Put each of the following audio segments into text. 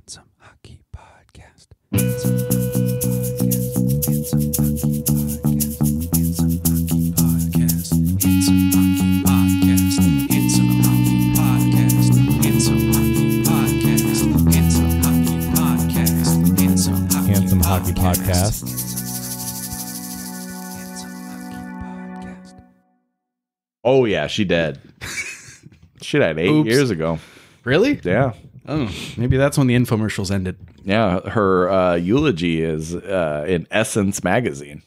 Handsome Hockey Podcast. Handsome Hockey Podcast. Handsome Hockey Podcast. Handsome Hockey Podcast. Handsome Hockey Podcast. Handsome Hockey Podcast. Handsome Hockey Podcast. Handsome Hockey Podcast. Oh, yeah, she dead. She died 8 years ago. Really? Yeah. Oh, maybe that's when the infomercials ended. Yeah, her eulogy is in Essence magazine.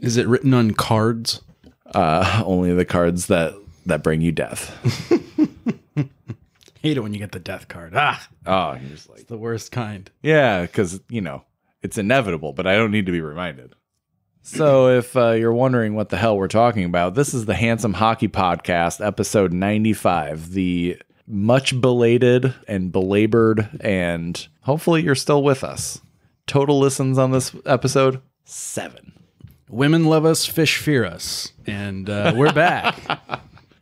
Is it written on cards? Only the cards that bring you death. Hate it when you get the death card. Oh, you're just like, The worst kind. yeah, because, it's inevitable, but I don't need to be reminded. So if you're wondering what the hell we're talking about, this is the Handsome Hockey Podcast, episode 95, the much belated and belabored, and hopefully you're still with us. Total listens on this episode, 7. Women love us, fish fear us. And we're back.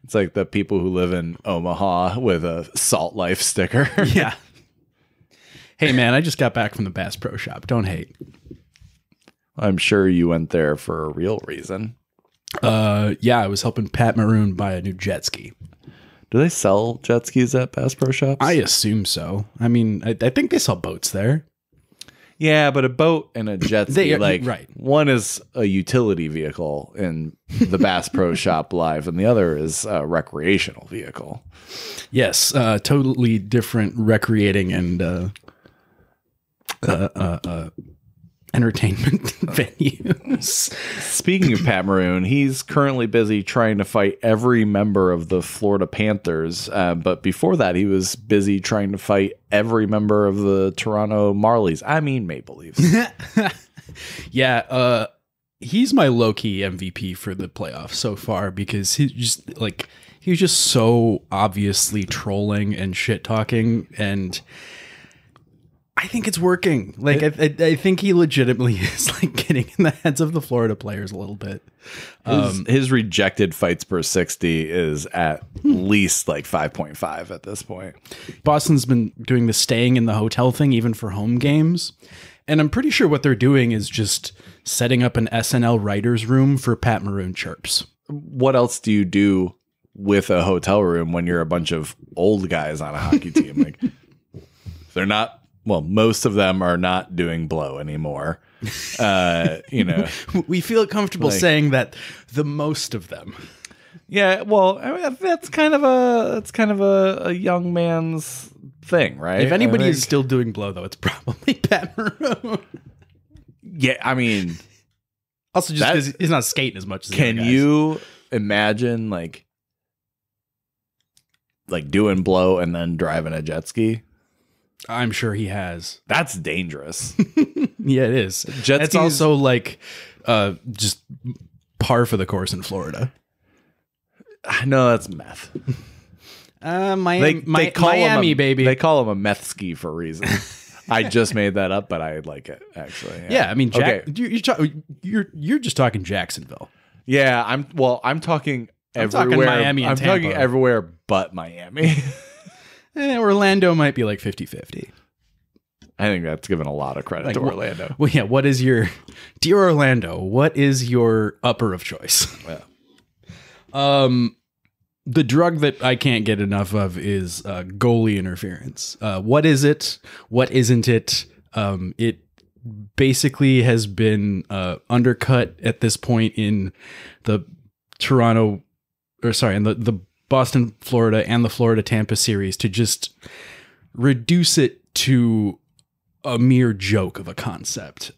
It's like the people who live in Omaha with a Salt Life sticker. Yeah. Hey, man, I just got back from the Bass Pro Shop. Don't hate. I'm sure you went there for a real reason. Yeah, I was helping Pat Maroon buy a new jet ski. Do they sell jet skis at Bass Pro Shops? I assume so. I mean, I think they sell boats there. Yeah, but a boat and a jet ski, right. One is a utility vehicle in the Bass Pro Shop Live, and the other is a recreational vehicle. Yes, totally different recreating and entertainment venues. Speaking of Pat Maroon, he's currently busy trying to fight every member of the Florida Panthers. But before that, he was busy trying to fight every member of the Toronto Marlies. I mean, Maple Leafs. Yeah, he's my low-key MVP for the playoffs so far because he's just so obviously trolling and shit-talking, and I think it's working. Like, I think he legitimately is like getting in the heads of the Florida players a little bit. His rejected fights per 60 is at least like 5.5 at this point. Boston's been doing the staying in the hotel thing even for home games. And I'm pretty sure what they're doing is just setting up an SNL writer's room for Pat Maroon chirps. What else do you do with a hotel room when you're a bunch of old guys on a hockey team? Like, they're not. Well, most of them are not doing blow anymore. We feel comfortable saying that the most of them. Yeah, well, I mean, that's kind of a young man's thing, right? If anybody is still doing blow, though, it's probably Pat Maroon. Yeah, I mean, also just because he's not skating as much as the other guys. You imagine like doing blow and then driving a jet ski? I'm sure he has. That's dangerous. Yeah, it is. Jet it's skis, also like just par for the course in Florida. No, that's meth. Miami, Miami, baby. They call him a meth ski for a reason. I just made that up, but I like it actually. Yeah, I mean, okay. You're just talking Jacksonville. Yeah, I'm talking everywhere. Talking Miami and I'm Tampa. talking everywhere but Miami. Orlando might be like 50-50. I think that's given a lot of credit to Orlando. Well, yeah. What is your dear Orlando? What is your upper of choice? Yeah. The drug that I can't get enough of is goalie interference. What is it? What isn't it? It basically has been undercut at this point in the the Boston, Florida, and the Florida Tampa series to just reduce it to a mere joke of a concept.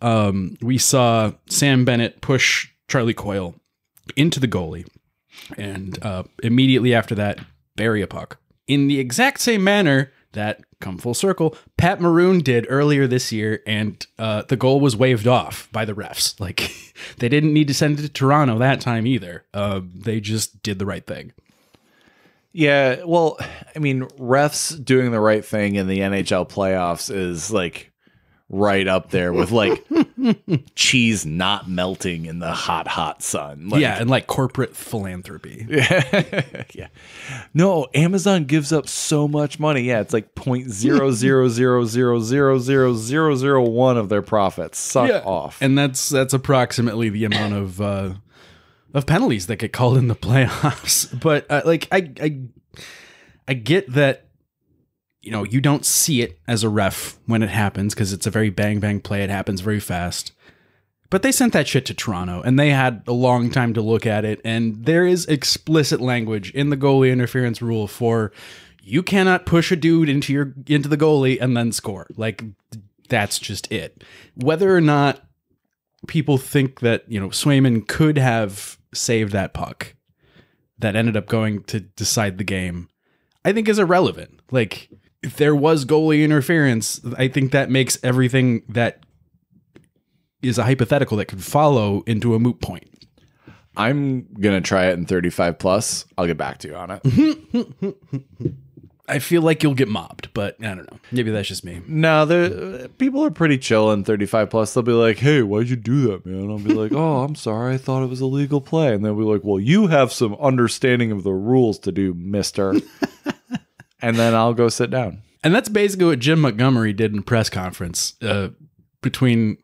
We saw Sam Bennett push Charlie Coyle into the goalie, and immediately after that, bury a puck in the exact same manner that, come full circle, Pat Maroon did earlier this year, and the goal was waved off by the refs. Like, they didn't need to send it to Toronto that time either. They just did the right thing. Yeah, well, I mean, refs doing the right thing in the NHL playoffs is like right up there with like cheese not melting in the hot sun. Like, yeah, and like corporate philanthropy. yeah. No, Amazon gives up so much money. Yeah, it's like 0.000000001 of their profits. Suck off. And that's approximately the amount of penalties that get called in the playoffs. But like I get that, you know, you don't see it as a ref when it happens because it's a very bang play. It happens very fast. But they sent that shit to Toronto, and they had a long time to look at it. And there is explicit language in the goalie interference rule for you cannot push a dude into the goalie and then score. Like, that's just it. Whether or not people think that, you know, Swayman could have saved that puck that ended up going to decide the game, I think is irrelevant. Like, if there was goalie interference, I think that makes everything that is a hypothetical that could follow into a moot point. I'm going to try it in 35 plus. I'll get back to you on it. I feel like you'll get mobbed, but I don't know. Maybe that's just me. No, people are pretty chill in 35 plus. They'll be like, hey, why'd you do that, man? I'll be like, oh, I'm sorry. I thought it was a legal play. And they'll be like, well, you have some understanding of the rules to do, mister. And then I'll go sit down. And that's basically what Jim Montgomery did in a press conference between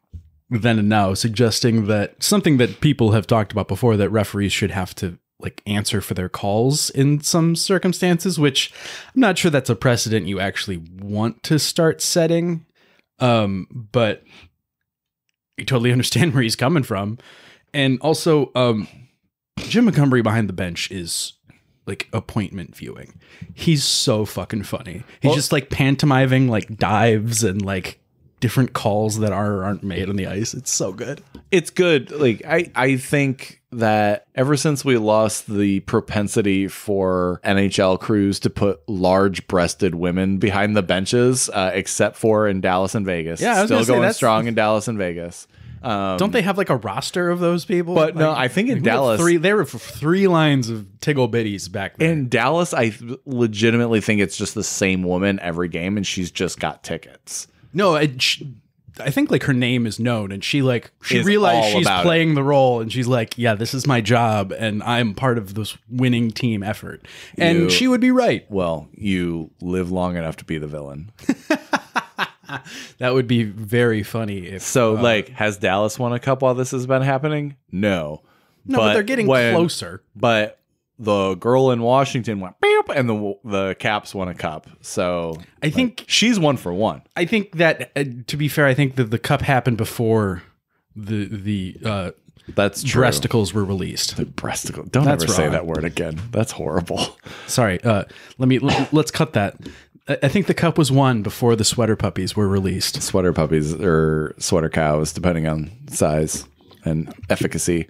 then and now, suggesting that something that people have talked about before, that referees should have to like answer for their calls in some circumstances, which I'm not sure that's a precedent you actually want to start setting. But you totally understand where he's coming from. And also, Jim Montgomery behind the bench is like appointment viewing. He's so fucking funny. He's just like pantomiming like dives and like different calls that aren't made on the ice. It's so good. It's good. Like I think that ever since we lost the propensity for NHL crews to put large-breasted women behind the benches, except for in Dallas and Vegas. Yeah, I was still gonna say, going strong in Dallas and Vegas. Don't they have like a roster of those people? But no, I think in Dallas, there were 3 lines of Tiggle Bitties back then. In Dallas, I legitimately think it's just the same woman every game, and she's just got tickets. No, I think like her name is known, and she realized she's playing the role, and she's like, yeah, this is my job, and I'm part of this winning team effort. And she would be right. Well, you live long enough to be the villain. That would be very funny. If so. Like, has Dallas won a cup while this has been happening? No, but they're getting closer. But the girl in Washington went beep, and the Caps won a cup. So I think she's 1 for 1. I think that to be fair, I think that the cup happened before the that's true. Breasticles were released. The breasticles. Don't ever say that word again. That's horrible. Sorry. Let's cut that. I think the cup was won before the sweater puppies were released. Sweater puppies or sweater cows, depending on size and efficacy.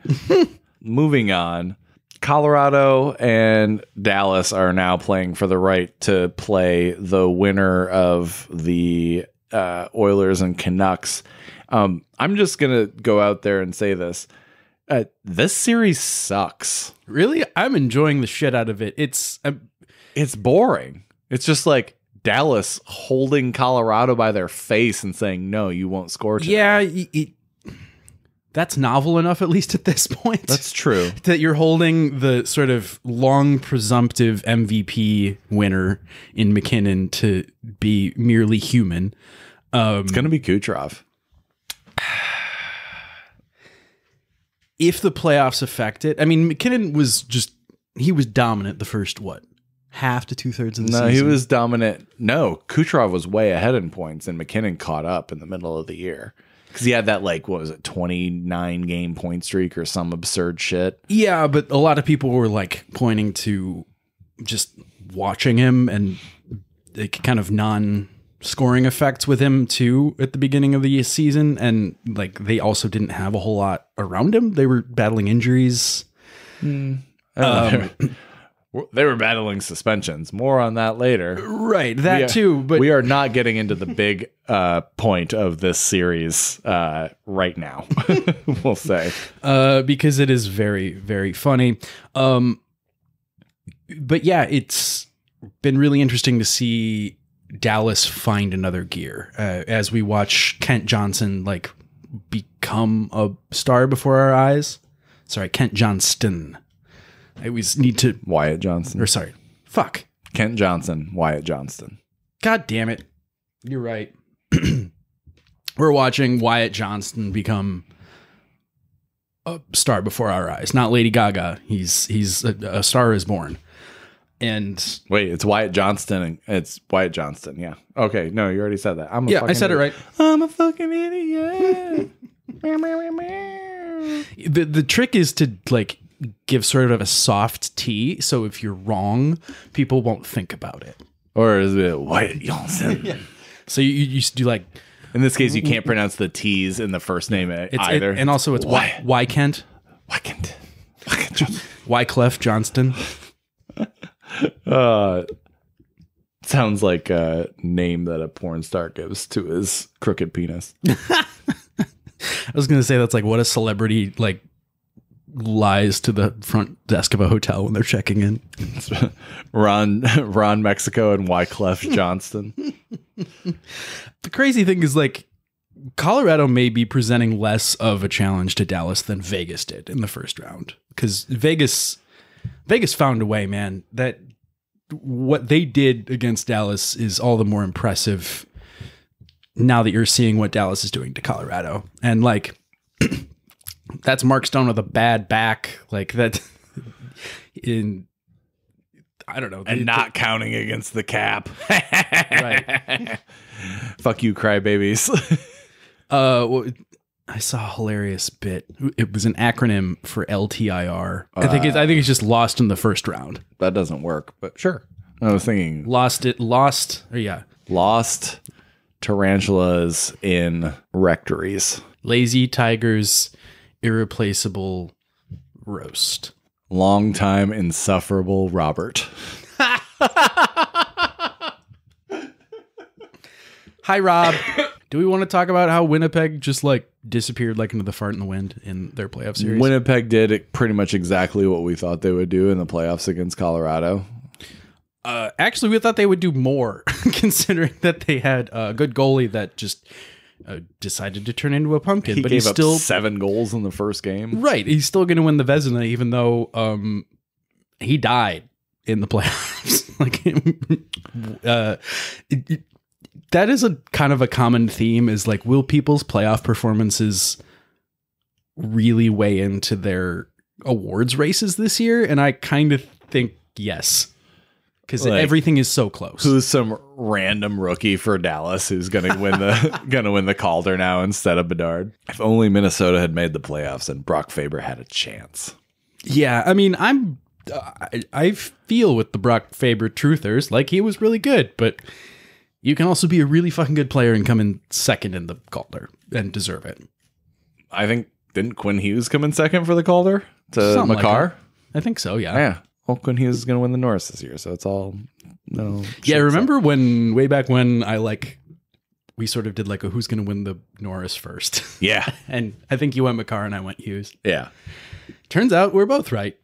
Moving on. Colorado and Dallas are now playing for the right to play the winner of the Oilers and Canucks. I'm just going to go out there and say this. This series sucks. Really? I'm enjoying the shit out of it. It's boring. It's just like Dallas holding Colorado by their face and saying, no, you won't score tonight. Yeah, that's novel enough, at least at this point. That's true. That you're holding the sort of long presumptive MVP winner in McKinnon to be merely human. It's going to be Kucherov. If the playoffs affect it, I mean, McKinnon was dominant the first, half to 2/3 of the season? No, he was dominant. No, Kucherov was way ahead in points, and McKinnon caught up in the middle of the year. Because he had that, 29 game point streak or some absurd shit. Yeah, but a lot of people were, pointing to just watching him and kind of non-scoring effects with him, too, at the beginning of the season. And, they also didn't have a whole lot around him. They were battling injuries. They were battling suspensions. More on that later. Right, too. But we are not getting into the big point of this series right now, we'll say. Because it is very, very funny. But yeah, it's been really interesting to see Dallas find another gear as we watch Kent Johnson like become a star before our eyes. Sorry, Kent Johnston. I always need to Wyatt Johnston. Or sorry, fuck. Kent Johnson, Wyatt Johnston. God damn it. You're right. We're watching Wyatt Johnston become a star before our eyes. Not Lady Gaga. He's a star is born. And wait, it's Wyatt Johnston. And it's Wyatt Johnston. Yeah. Okay. No, you already said that. I said idiot. it right. I'm a fucking idiot. The trick is to like give sort of a soft T. So if you're wrong, people won't think about it. Or is it Wyatt Johnston? Yeah. So you used to do like. In this case, you can't pronounce the T's in the first name either. And also it's Why Kent? Why Kent? Wyclef Johnston. Sounds like a name that a porn star gives to his crooked penis. I was going to say that's like what a celebrity like lies to the front desk of a hotel when they're checking in. Ron Mexico and Wyclef Johnston. The crazy thing is like Colorado may be presenting less of a challenge to Dallas than Vegas did in the first round, because Vegas found a way, man. That what they did against Dallas is all the more impressive now that you're seeing what Dallas is doing to Colorado. And like that's Mark Stone with a bad back, like that in I don't know. And not counting against the cap. Right. Fuck you, crybabies. Well, I saw a hilarious bit. It was an acronym for LTIR. I think it's just lost in the first round. That doesn't work, but sure. I was thinking Lost tarantulas in rectories. Lazy Tiger's irreplaceable roast. Long time insufferable Robert. Hi, Rob. Do we want to talk about how Winnipeg just like disappeared like into the fart in the wind in their playoff series? Winnipeg did pretty much exactly what we thought they would do in the playoffs against Colorado. Actually, we thought they would do more, considering that they had a good goalie that just decided to turn into a pumpkin. But he's he's still 7 goals in the first game. Right. He's still going to win the Vezina, even though he died in the playoffs. That is a kind of a common theme is like, will people's playoff performances really weigh into their awards races this year? And I kind of think yes, because like, everything is so close. Who's some random rookie for Dallas who's going to win the Calder now instead of Bedard? If only Minnesota had made the playoffs and Brock Faber had a chance. Yeah, I mean, I feel with the Brock Faber truthers like he was really good, but you can also be a really fucking good player and come in second in the Calder and deserve it. I think, didn't Quinn Hughes come in second for the Calder to Something Makar? Like I think so, yeah. Yeah. Well, Quinn Hughes is going to win the Norris this year, so it's all no. Yeah, remember way back when we sort of did like a who's going to win the Norris first? Yeah. And I think you went Makar and I went Hughes. Yeah. Turns out we're both right.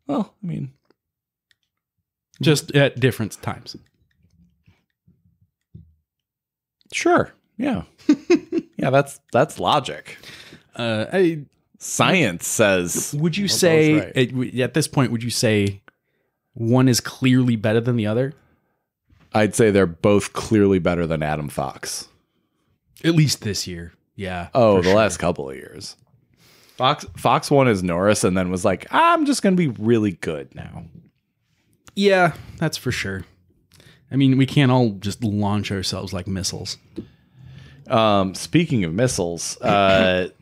Well, I mean, just at different times. Sure. Yeah. Yeah, that's logic. Science says. Would you say at this point? Would you say one is clearly better than the other? I'd say they're both clearly better than Adam Fox. At least this year. Yeah. Oh, the last couple of years. Fox won his Norris and then was like, I'm just going to be really good now. Yeah, that's for sure. I mean, we can't all just launch ourselves like missiles. Speaking of missiles, Connor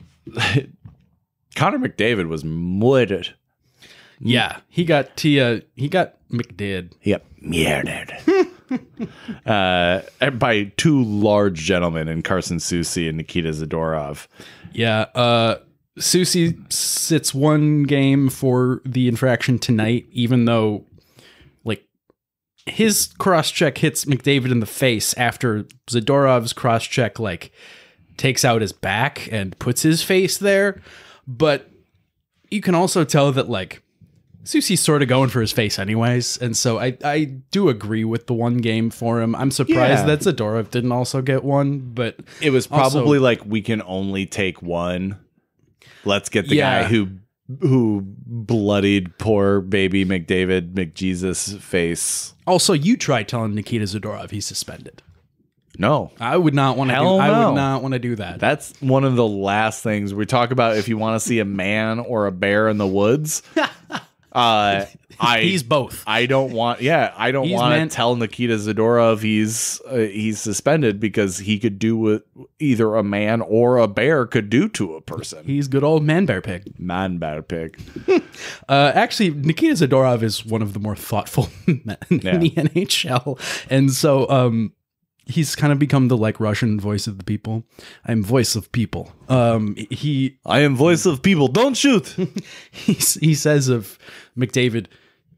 McDavid was murdered. Yeah, he got McDid. Yep, murdered. By 2 large gentlemen in Carson Soucy and Nikita Zadorov. Yeah, Soucy sits 1 game for the infraction tonight, even though his cross-check hits McDavid in the face after Zadorov's cross-check takes out his back and puts his face there. But you can also tell that Susie's sort of going for his face anyways, and so I do agree with the one game for him. I'm surprised that Zadorov didn't also get one, but it was probably like, we can only take one. Let's get the guy who bloodied poor baby McDavid McJesus face. Also, you tried telling Nikita Zadorov he's suspended. No, I would not want to. I would not want to do that. That's one of the last things we talk about. If you want to see a man or a bear in the woods, he's both. I don't want. Yeah, I don't want to tell Nikita Zadorov he's suspended, because he could do what either a man or a bear could do to a person. He's good old man bear pig. Man bear pig. Actually, Nikita Zadorov is one of the more thoughtful men in the NHL, and so he's kind of become the like Russian voice of the people. I'm voice of people. I am voice of people. Don't shoot. he says of McDavid,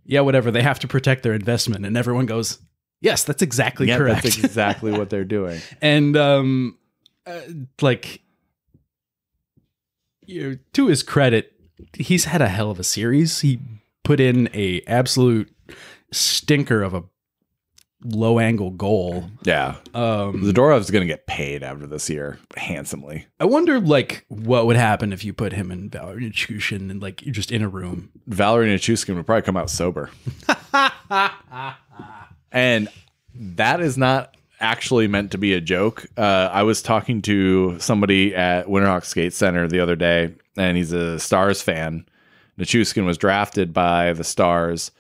yeah, whatever. They have to protect their investment, and everyone goes, yes, that's exactly correct. That's exactly what they're doing. And to his credit, he's had a hell of a series. He put in a absolute stinker of a low angle goal. Yeah. Zadorov's going to get paid after this year handsomely. I wonder like what would happen if you put him and Valeri Nichushkin and like just in a room. Valeri Nichushkin would probably come out sober. And that is not actually meant to be a joke. I was talking to somebody at Winterhawk Skate Center the other day, and he's a Stars fan. Nichushkin was drafted by the Stars,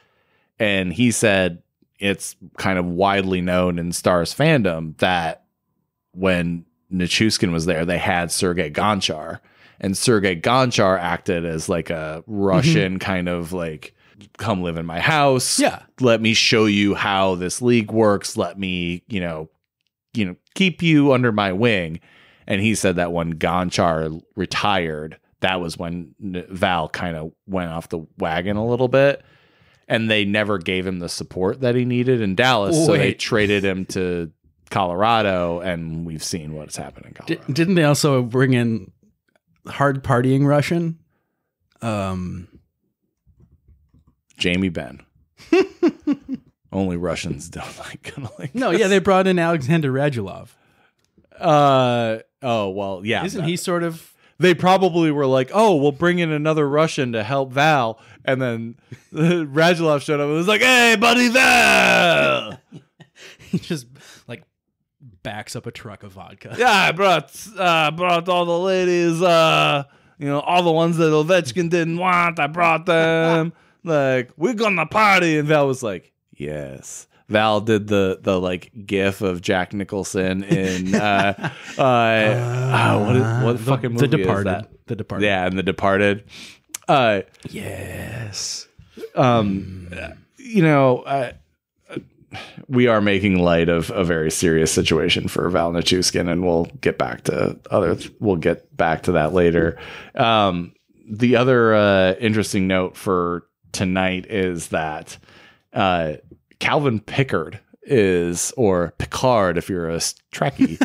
and he said it's kind of widely known in Stars fandom that when Nichushkin was there, they had Sergei Gonchar, and Sergei Gonchar acted as like a Russian kind of like, come live in my house. Yeah. Let me show you how this league works. Let me, keep you under my wing. And he said that when Gonchar retired, that was when Val kind of went off the wagon a little bit. And they never gave him the support that he needed in Dallas. So they traded him to Colorado, and we've seen what's happened in Colorado. Didn't they also bring in hard partying Russian? Jamie Benn. Only Russians don't like cuddling. No, yeah, they brought in Alexander Radulov. Oh, well, yeah. Isn't he sort of... They probably were like, oh, we'll bring in another Russian to help Val. And then Radulov showed up and was like, hey, buddy, Val! He just, like, backs up a truck of vodka. Yeah, I brought all the ladies, all the ones that Ovechkin didn't want. I brought them. Like, we're gonna party. And Val was like, yes. Val did the like gif of Jack Nicholson in what fucking movie The Departed. is that? The Departed. Yeah, in The Departed. Yes. We are making light of a very serious situation for Val Nichushkin, and we'll get back to that later. The other interesting note for tonight is that Calvin Pickard or Picard, if you're a Trekkie,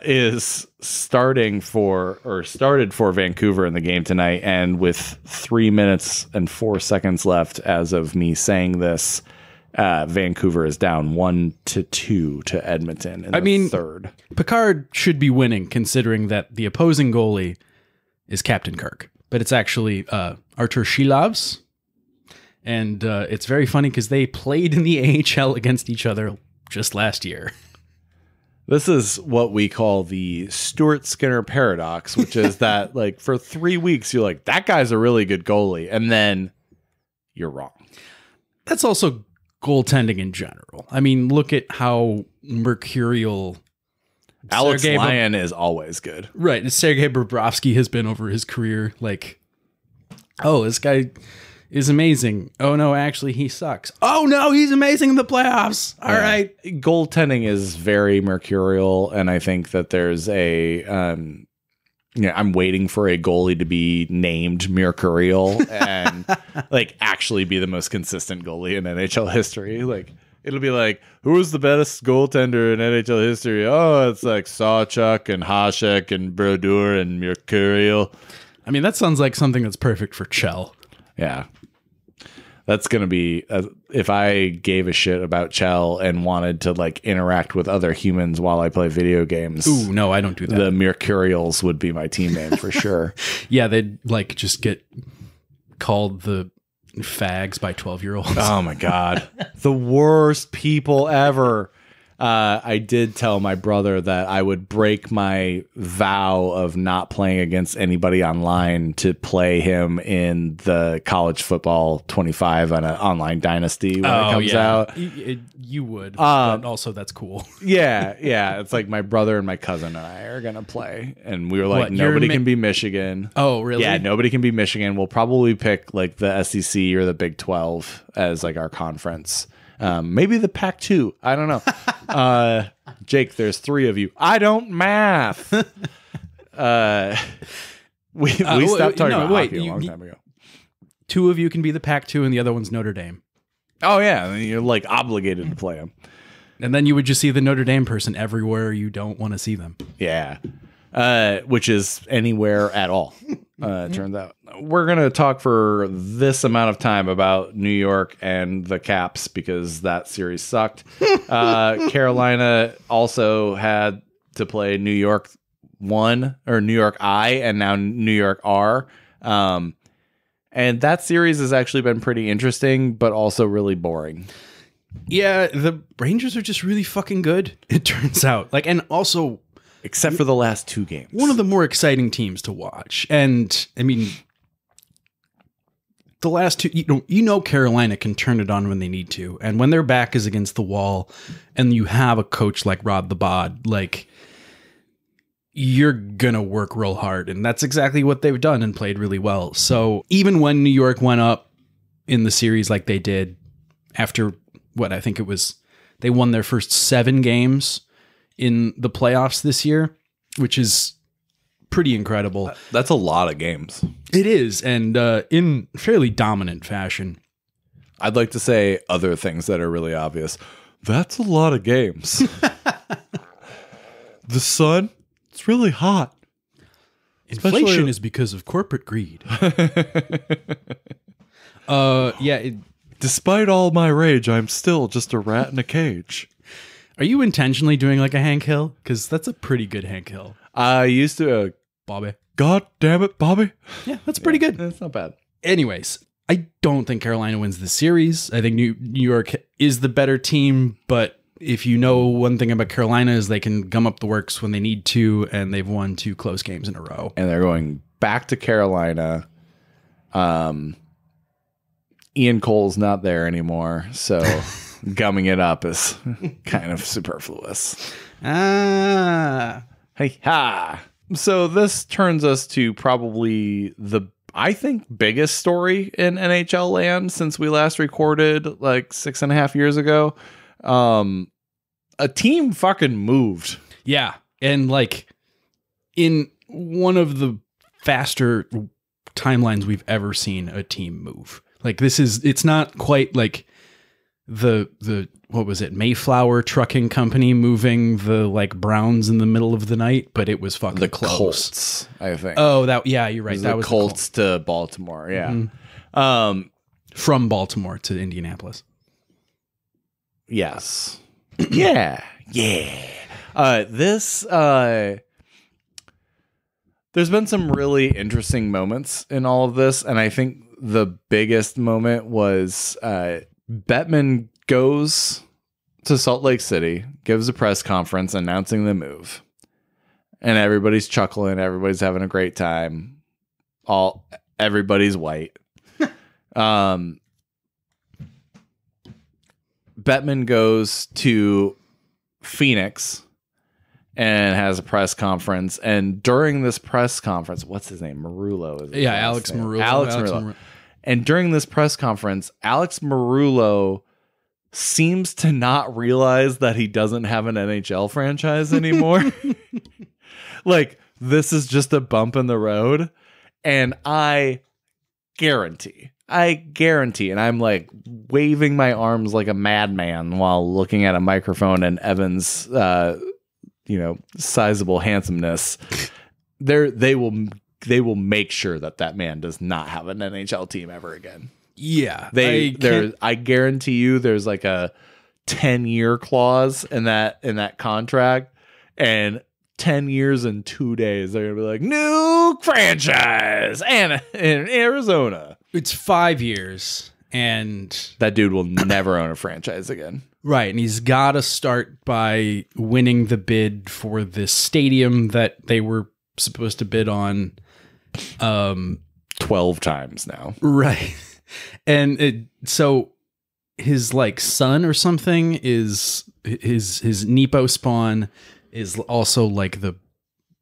is started for Vancouver in the game tonight. And with 3 minutes and 4 seconds left, as of me saying this, Vancouver is down 1-2 to Edmonton in the third. Picard should be winning, considering that the opposing goalie is Captain Kirk, but it's actually Artur Shilovs. And it's very funny because they played in the AHL against each other just last year. This is what we call the Stuart Skinner paradox, which is that like for 3 weeks, you're like, that guy's a really good goalie. And then you're wrong. That's also goaltending in general. I mean, look at how mercurial Alex Lyon is always good. Right. Sergei Bobrovsky has been over his career. Like, oh, this guy is amazing. Oh no, actually he sucks. Oh no, he's amazing in the playoffs. All right. Goaltending is very mercurial, and I think that there's I'm waiting for a goalie to be named Mercurial and like actually be the most consistent goalie in NHL history. Like it'll be like, who's the best goaltender in NHL history? Oh, it's like Sawchuk and Hasek and Brodeur and Mercurial. I mean, that sounds like something that's perfect for Chell. Yeah. That's going to be, if I gave a shit about Chell and wanted to like interact with other humans while I play video games. Ooh, no, I don't do that. The Mercurials would be my team name for sure. Yeah, they'd like just get called the fags by 12-year-olds. Oh my God. The worst people ever. I did tell my brother that I would break my vow of not playing against anybody online to play him in the college football 25 on an online dynasty when it comes out. You would, but also that's cool. Yeah. It's like my brother and my cousin and I are going to play. And we were like, nobody can be Michigan. Oh, really? Yeah, nobody can be Michigan. We'll probably pick like the SEC or the Big 12 as like our conference. Maybe the Pac-2. I don't know. Jake, there's 3 of you. I don't math. We stopped talking about hockey a long time ago. 2 of you can be the Pac-2 and the other one's Notre Dame. Oh, yeah. And you're like obligated to play them. And then you would just see the Notre Dame person everywhere you don't want to see them. Yeah. Which is anywhere at all, it turns out. We're going to talk for this amount of time about New York and the Caps because that series sucked. Carolina also had to play New York 1 or New York I and now New York R. And that series has actually been pretty interesting, but also really boring. Yeah, the Rangers are just really fucking good, it turns out. Like, and also, except for the last 2 games. One of the more exciting teams to watch. And I mean, the last 2, you know Carolina can turn it on when they need to. And when their back is against the wall and you have a coach like Rod the Bod, like, you're going to work real hard. And that's exactly what they've done and played really well. So even when New York went up in the series like they did after what I think it was, they won their first 7 games in the playoffs this year, which is pretty incredible. That's a lot of games. It is, and in fairly dominant fashion. I'd like to say other things that are really obvious. That's a lot of games. The sun, it's really hot. Inflation is because of corporate greed. Despite all my rage, I'm still just a rat in a cage. Are you intentionally doing like a Hank Hill? Because that's a pretty good Hank Hill. I used to. Bobby. God damn it, Bobby. Yeah, that's pretty good. That's not bad. Anyways, I don't think Carolina wins the series. I think New York is the better team, but if you know one thing about Carolina is they can gum up the works when they need to, and they've won 2 close games in a row. And they're going back to Carolina. Ian Cole's not there anymore, so gumming it up is kind of superfluous. Hey, ha! So this turns us to probably the, I think, biggest story in NHL land since we last recorded like 6.5 years ago. A team fucking moved. Yeah. And like in one of the faster timelines we've ever seen a team move. Like it's not quite like the what was it, Mayflower Trucking Company moving the like Browns in the middle of the night, but it was fucking close. Colts, I think. Oh, you're right. That was the Colts to Baltimore. Yeah. Mm-hmm. From Baltimore to Indianapolis. Yes. Yeah. There's been some really interesting moments in all of this, and I think the biggest moment was Bettman goes to Salt Lake City, gives a press conference announcing the move, and everybody's chuckling, everybody's having a great time. Everybody's white. Bettman goes to Phoenix and has a press conference. And during this press conference, what's his name? Marullo. Yeah, Alex Marullo. And during this press conference, Alex Marullo seems to not realize that he doesn't have an NHL franchise anymore. Like, this is just a bump in the road. And I guarantee, and I'm like waving my arms like a madman while looking at a microphone and Evan's, sizable handsomeness. They will make sure that man does not have an NHL team ever again. Yeah. I guarantee you there's like a 10-year clause in that contract, and 10 years and 2 days they're gonna be like, new franchise and in Arizona. It's 5 years, and that dude will never own a franchise again. Right, and he's got to start by winning the bid for this stadium that they were supposed to bid on 12 times now. Right. And so his like son or something is his Nepo spawn is also like the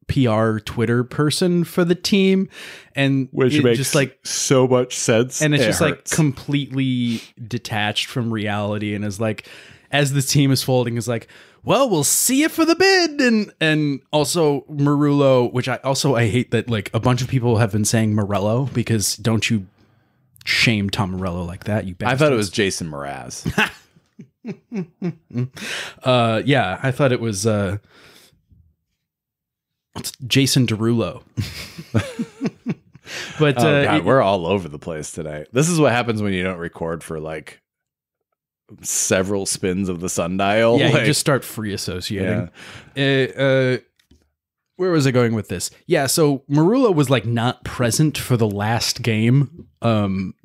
PR Twitter person for the team, and which makes just like so much sense, and it's just hurts. Like completely detached from reality, and is like, as the team is folding, is like, well, we'll see you for the bid. And also Marullo, which I hate that like a bunch of people have been saying Morello, because don't you shame Tom Morello like that, you bastards. I thought it was Jason Mraz. Yeah, I thought it was Jason Derulo. But God, we're all over the place today. This is what happens when you don't record for like several spins of the sundial. Yeah, like, you just start free associating. Yeah. Where was I going with this? Yeah, so Marullo was like not present for the last game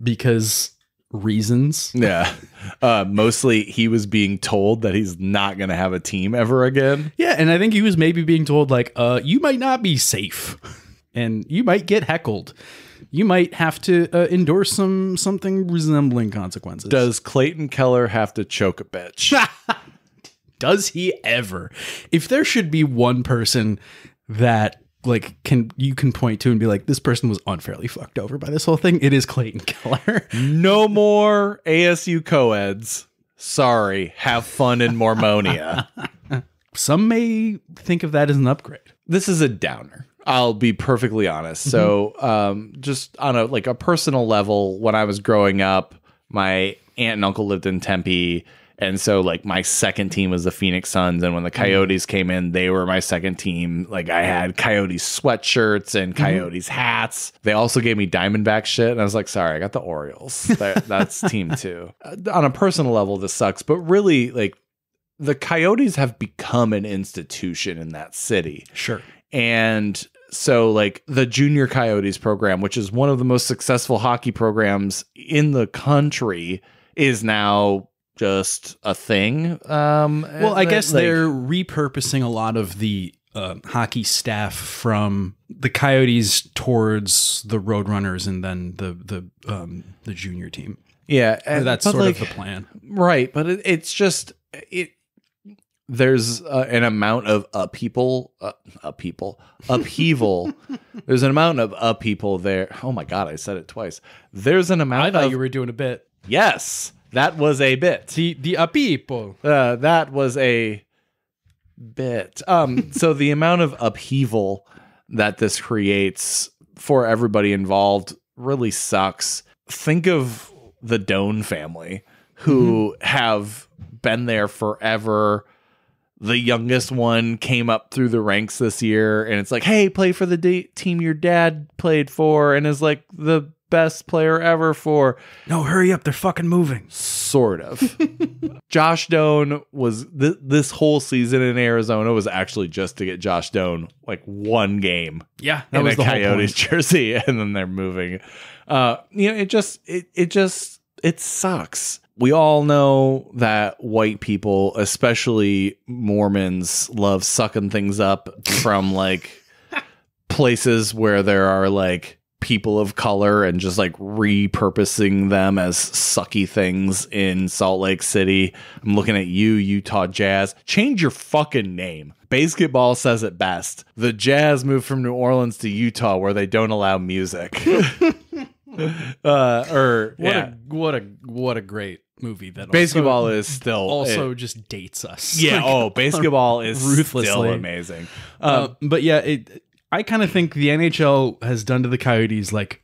because reasons. Yeah. Mostly he was being told that he's not going to have a team ever again. Yeah, and I think he was maybe being told like, you might not be safe and you might get heckled. You might have to endure something resembling consequences. Does Clayton Keller have to choke a bitch? Does he ever? If there should be one person that like you can point to and be like, this person was unfairly fucked over by this whole thing, it is Clayton Keller. No more ASU coeds. Sorry. Have fun in Mormonia. Some may think of that as an upgrade. This is a downer. I'll be perfectly honest. So, just on a personal level, when I was growing up, my aunt and uncle lived in Tempe. And so like my second team was the Phoenix Suns. And when the Coyotes came in, they were my second team. Like I had Coyotes sweatshirts and Coyotes hats. They also gave me Diamondback shit. And I was like, sorry, I got the Orioles. That's team 2. On a personal level, this sucks. But really, like the Coyotes have become an institution in that city. Sure. And so like the Junior Coyotes program, which is one of the most successful hockey programs in the country, is now just a thing. Well, I guess they're repurposing a lot of the hockey staff from the Coyotes towards the Roadrunners and then the junior team. Yeah, and that's sort of the plan, right? But it's just there's an amount of upheaval. There's an amount of upheaval there. Oh my God, I said it twice. There's an amount. I thought you were doing a bit. Yes. That was a bit. The people. That was a bit. So the amount of upheaval that this creates for everybody involved really sucks. Think of the Doan family, who have been there forever. The youngest one came up through the ranks this year, and it's like, hey, play for the team your dad played for, and is like the best player ever for. No, hurry up, they're fucking moving. Sort of. Josh Doan was this whole season in Arizona was actually just to get Josh Doan like one game. Yeah, that was the Coyotes whole point. jersey, and then they're moving. It sucks. We all know that white people, especially Mormons, love sucking things up from like places where there are like people of color and just like repurposing them as sucky things in Salt Lake City. I'm looking at you, Utah Jazz. Change your fucking name. Basketball says it best. The Jazz moved from New Orleans to Utah where they don't allow music. What a great movie that basketball is still also just dates us. Yeah. Like, basketball is ruthlessly. still amazing. But yeah, I kind of think the NHL has done to the Coyotes like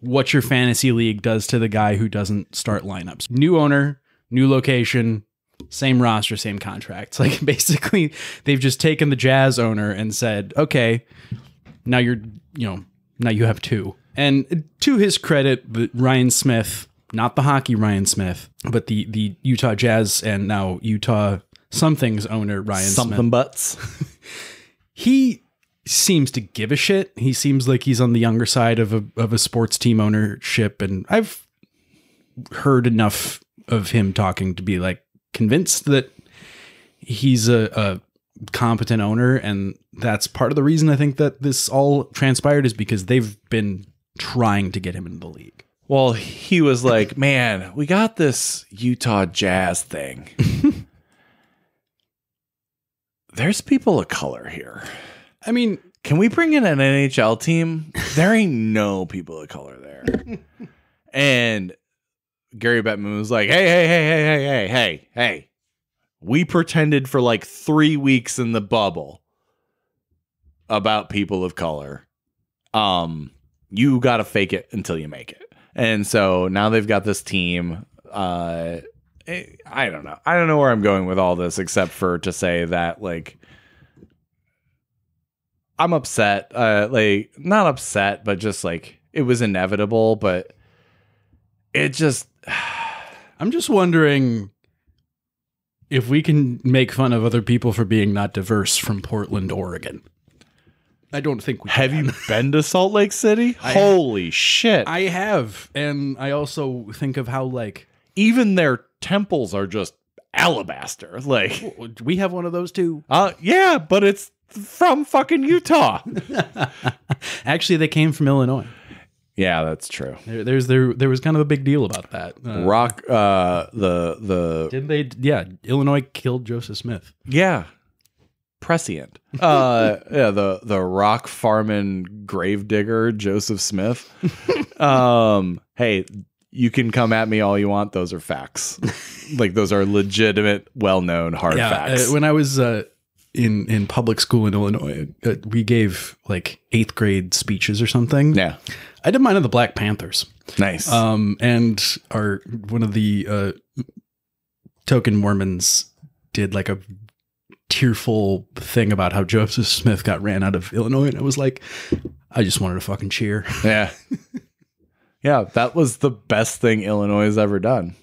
what your fantasy league does to the guy who doesn't start lineups. New owner, new location, same roster, same contracts. Like basically they've just taken the Jazz owner and said, okay, now you have 2. And to his credit, Ryan Smith not the hockey Ryan Smith, but the Utah Jazz and now Utah Somethings owner Ryan Something Smith. Butts. He seems to give a shit. He seems like he's on the younger side of a sports team ownership, and I've heard enough of him talking to be like convinced that he's a competent owner, and that's part of the reason I think that this all transpired is because they've been trying to get him into the league. Well, he was like, man, we got this Utah Jazz thing. There's people of color here. I mean, can we bring in an NHL team? There ain't no people of color there. And Gary Bettman was like, hey. We pretended for like 3 weeks in the bubble about people of color. You got to fake it until you make it. And so now they've got this team. I don't know. I don't know where I'm going with all this, except for to say that, like, I'm upset. Like, not upset, but just like it was inevitable. But it just, I'm just wondering if we can make fun of other people for being not diverse from Portland, Oregon. I don't think we have. can. You been to Salt Lake City? Holy shit. I have. And I also think of how, like, even their temples are just alabaster. Like, we have one of those too. Yeah, but it's from fucking Utah. Actually, they came from Illinois. Yeah, that's true. There was kind of a big deal about that. Did they? Yeah, Illinois killed Joseph Smith. Yeah, prescient. Yeah, the rock farming gravedigger Joseph Smith. Hey, you can come at me all you want. Those are facts. Like, those are legitimate, well-known hard facts. When I was in public school in Illinois, we gave like 8th grade speeches or something. Yeah. I did mine of the Black Panthers. Nice. And one of the token Mormons did like a tearful thing about how Joseph Smith got ran out of Illinois. And I was like, I just wanted to fucking cheer. Yeah. Yeah, that was the best thing Illinois has ever done.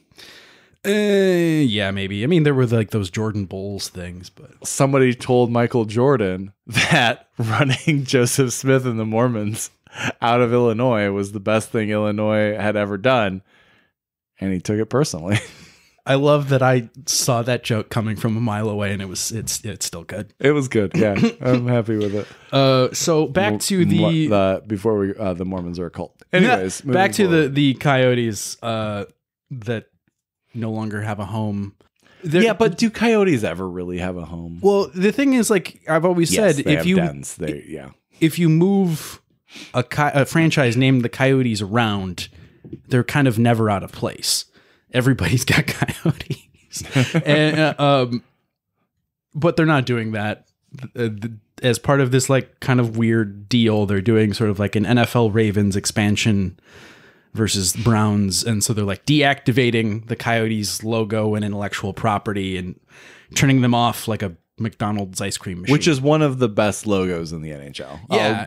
Yeah, maybe. I mean, there were like those Jordan Bulls things, but somebody told Michael Jordan that running Joseph Smith and the Mormons out of Illinois was the best thing Illinois had ever done, and he took it personally. I love that I saw that joke coming from a mile away, and it's still good. It was good. Yeah, I'm happy with it. So back to the before we the Mormons are a cult. Anyways, back to the Coyotes that no longer have a home. Yeah, but do coyotes ever really have a home? Well, the thing is, like I've always said, if you dens, if you move a franchise named the Coyotes around, they're kind of never out of place. Everybody's got coyotes, and but they're not doing that. As part of this like kind of weird deal, they're doing sort of like an NFL Ravens expansion versus Browns, and so they're like deactivating the Coyotes logo and intellectual property and turning them off like a McDonald's ice cream machine, which is one of the best logos in the NHL. Yeah,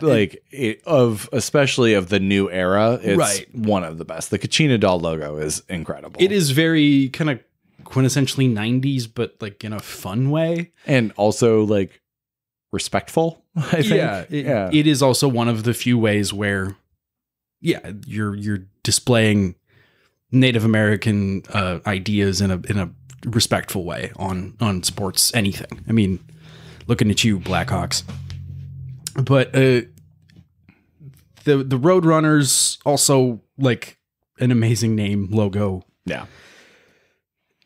especially of the new era, it's right. One of the best. The Kachina doll logo is incredible. It is very kind of quintessentially 90s, but like in a fun way, and also like respectful. I think. It is also one of the few ways where, yeah, you're displaying Native American ideas in a respectful way on sports anything. I mean, looking at you, Blackhawks. But the Roadrunners also like an amazing name, logo.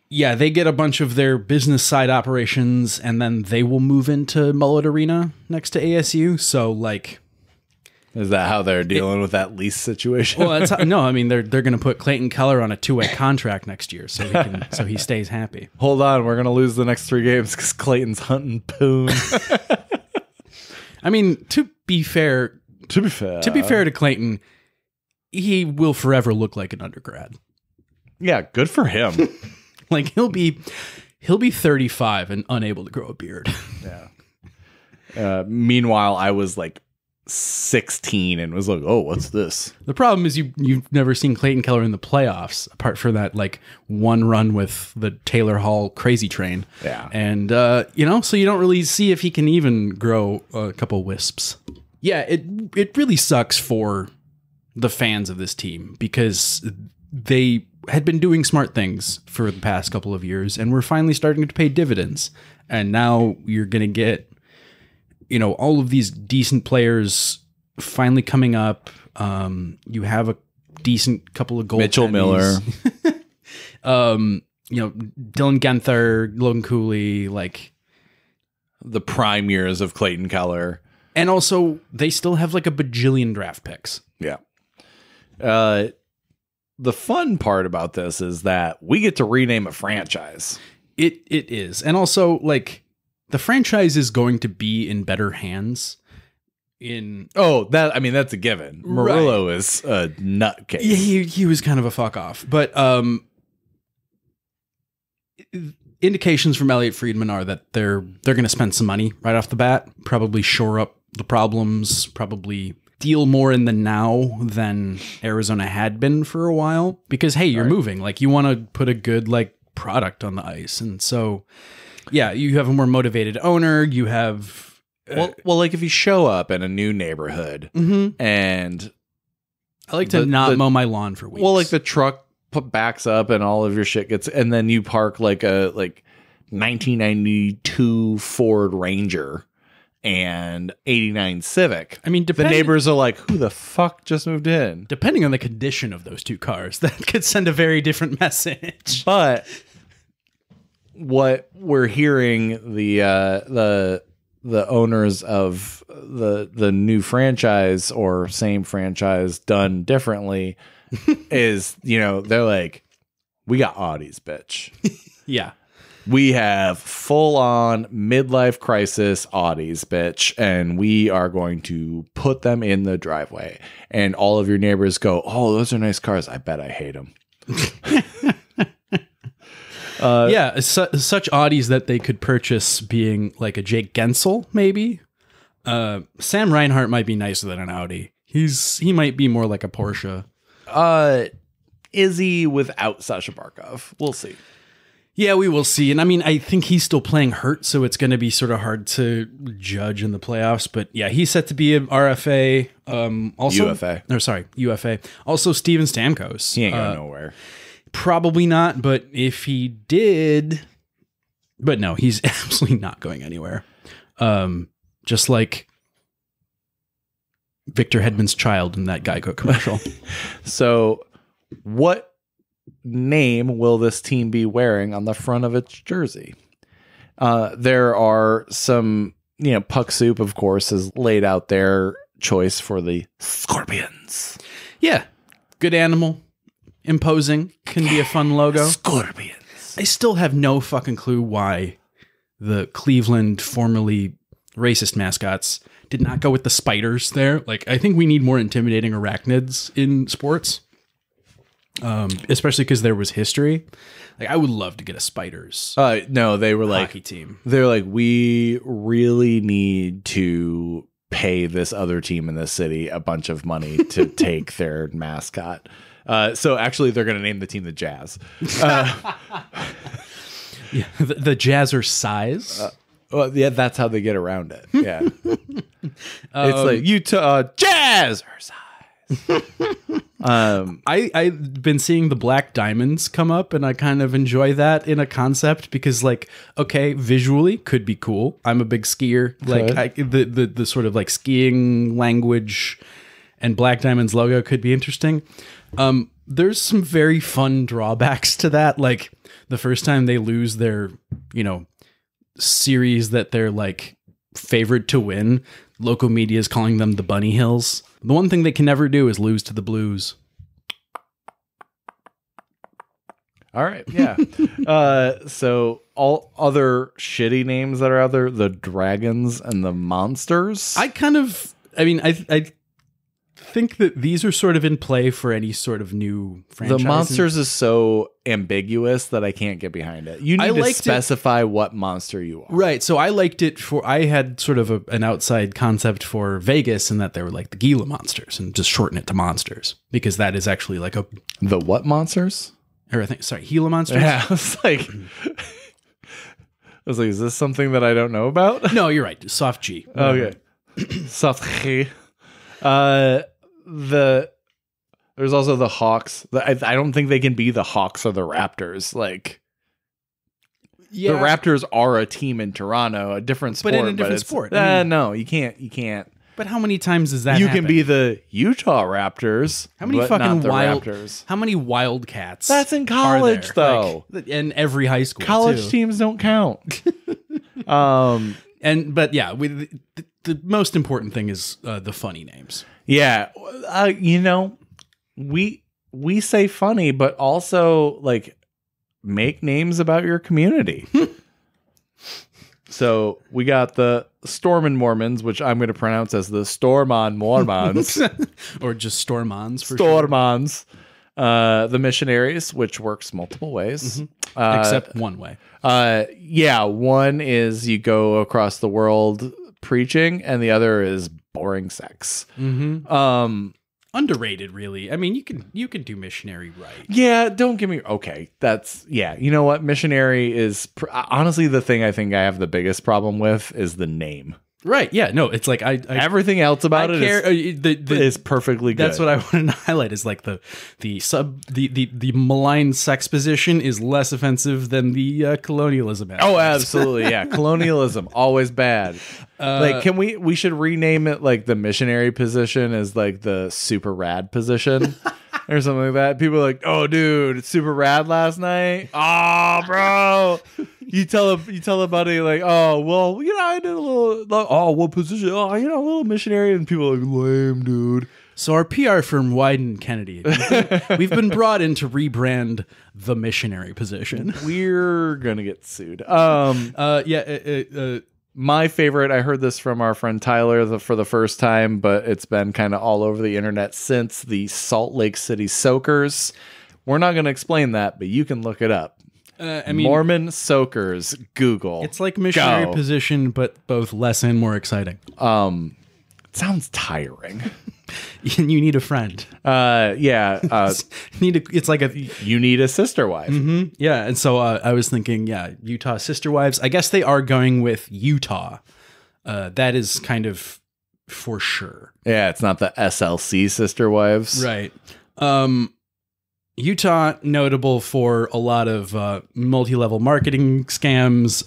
Yeah, they get a bunch of their business side operations, and then they will move into Mullet Arena next to ASU. So like, is that how they're dealing with that lease situation? Well, that's no. I mean, they're going to put Clayton Keller on a 2-way contract next year, so he stays happy. Hold on, we're going to lose the next 3 games because Clayton's hunting poon. I mean, to be fair to Clayton, he will forever look like an undergrad. Yeah, good for him. Like he'll be 35 and unable to grow a beard. Yeah. Meanwhile, I was like 16 and was like, oh, what's this? The problem is you've never seen Clayton Keller in the playoffs, apart from that like one run with the Taylor Hall crazy train. Yeah. And, so you don't really see if he can even grow a couple wisps. Yeah, it really sucks for the fans of this team because they had been doing smart things for the past couple of years and we're finally starting to pay dividends. And now you're going to get all of these decent players finally coming up. You have a decent couple of goal. Mitchell Miller. Dylan Genther, Logan Cooley, like the prime years of Clayton Keller. And also they still have like a bajillion draft picks. Yeah. The fun part about this is that we get to rename a franchise. It is. And also like the franchise is going to be in better hands. That's a given. Murillo is a nutcase. Yeah, he was kind of a fuck off. But indications from Elliot Friedman are that they're going to spend some money right off the bat, probably shore up the problems, probably deal more in the now than Arizona had been for a while. Because hey, you're moving. Like you want to put a good like product on the ice, and so yeah, you have a more motivated owner. You have well, like if you show up in a new neighborhood and I like to not mow my lawn for weeks. Well, like the truck backs up and all of your shit gets, and then you park like a 1992 Ford Ranger and 89 Civic. I mean, the neighbors are like, who the fuck just moved in? Depending on the condition of those two cars, that could send a very different message. But what we're hearing the owners of the new franchise or same franchise done differently is, they're like, we got Audis, bitch. Yeah. We have full-on midlife crisis Audis, bitch, and we are going to put them in the driveway. And all of your neighbors go, oh, those are nice cars. I bet I hate them. Such Audis that they could purchase being like a Jake Gensel, maybe. Sam Reinhart might be nicer than an Audi. He might be more like a Porsche. Is he without Sasha Barkov? We'll see. Yeah, we will see. And I mean, I think he's still playing hurt, so it's going to be sort of hard to judge in the playoffs. But yeah, he's set to be an RFA. UFA. Also, Steven Stamkos. He ain't going nowhere. Probably not, but if he did... But no, he's absolutely not going anywhere. Just like Victor Hedman's child in that Geico commercial. So what name will this team be wearing on the front of its jersey? There are some, Puck Soup, of course, has laid out their choice for the Scorpions. Yeah. Good animal. Imposing. Can be a fun logo. Scorpions. I still have no fucking clue why the Cleveland formerly racist mascots did not go with the spiders there. Like, I think we need more intimidating arachnids in sports. Especially because there was history. Like, I would love to get a spiders. No, they were like hockey team. They're like, we really need to pay this other team in the city a bunch of money to take their mascot. So actually, they're going to name the team the Jazz. Yeah, the Jazzercise. Well, yeah, that's how they get around it. Yeah, it's like Utah Jazzercise. I've been seeing the black diamonds come up, and I kind of enjoy that in a concept because, like, okay, visually could be cool. I'm a big skier. Like, the sort of like skiing language and black diamonds logo could be interesting. There's some very fun drawbacks to that. Like the first time they lose their, series that they're like favored to win, local media is calling them the Bunny Hills. The one thing they can never do is lose to the Blues. All right. Yeah. So all other shitty names that are out there, the Dragons and the Monsters. I think that these are sort of in play for any sort of new franchise. The monsters is so ambiguous that I can't get behind it. You need to specify what monster you are. Right. So I liked it I had sort of an outside concept for Vegas in that they were like the Gila monsters and just shorten it to monsters because that is actually like the what monsters? Or I think, sorry, Gila monsters? Yeah. I was like, is this something that I don't know about? No, you're right. Soft G. Okay. Soft G. There's also the Hawks. I don't think they can be the Hawks or the Raptors. Like, the Raptors are a team in Toronto, a different sport. But in a different sport. No, you can't. But how many times does that You happen? can be the Utah Raptors. How many fucking Raptors? How many Wildcats? That's in college, though. Like, in every high school, college teams don't count. But yeah, the most important thing is the funny names. Yeah, we say funny, but also like make names about your community. So we got the Stormin' Mormons, which I'm going to pronounce as the Stormon Mormons. Or just Stormons for Stormons. Sure. The Missionaries, which works multiple ways. Mm-hmm. Except one way. One is you go across the world preaching, and the other is boring sex. Mm-hmm. Underrated, really. I mean, you can do missionary right. Yeah, don't get me... Okay, you know what? Missionary is... honestly, the thing I think I have the biggest problem with is the name. Right, yeah. No, it's like everything else about is perfectly good. That's what I want to highlight is like the malign sex position is less offensive than the colonialism aspect. Oh, absolutely, yeah. Colonialism, always bad. Like, we should rename it like the missionary position as like the super rad position or something like that. People are like, oh, dude, it's super rad last night. Oh, bro. You tell a buddy like, oh, well, I did a little, like, oh, what position? Oh, a little missionary. And people are like, lame, dude. So our PR firm, Wyden Kennedy, we've been brought in to rebrand the missionary position. We're going to get sued. My favorite, I heard this from our friend Tyler for the first time, but it's been kind of all over the internet since, the Salt Lake City Soakers. We're not going to explain that, but you can look it up. Mormon Soakers, Google. It's like missionary position, but both less and more exciting. It sounds tiring. You need a friend. It's like you need a sister wife. Mm-hmm. Yeah, and so I was thinking, Utah sister wives. I guess they are going with Utah. That is kind of for sure. Yeah, it's not the SLC sister wives, right? Utah, notable for a lot of multi-level marketing scams.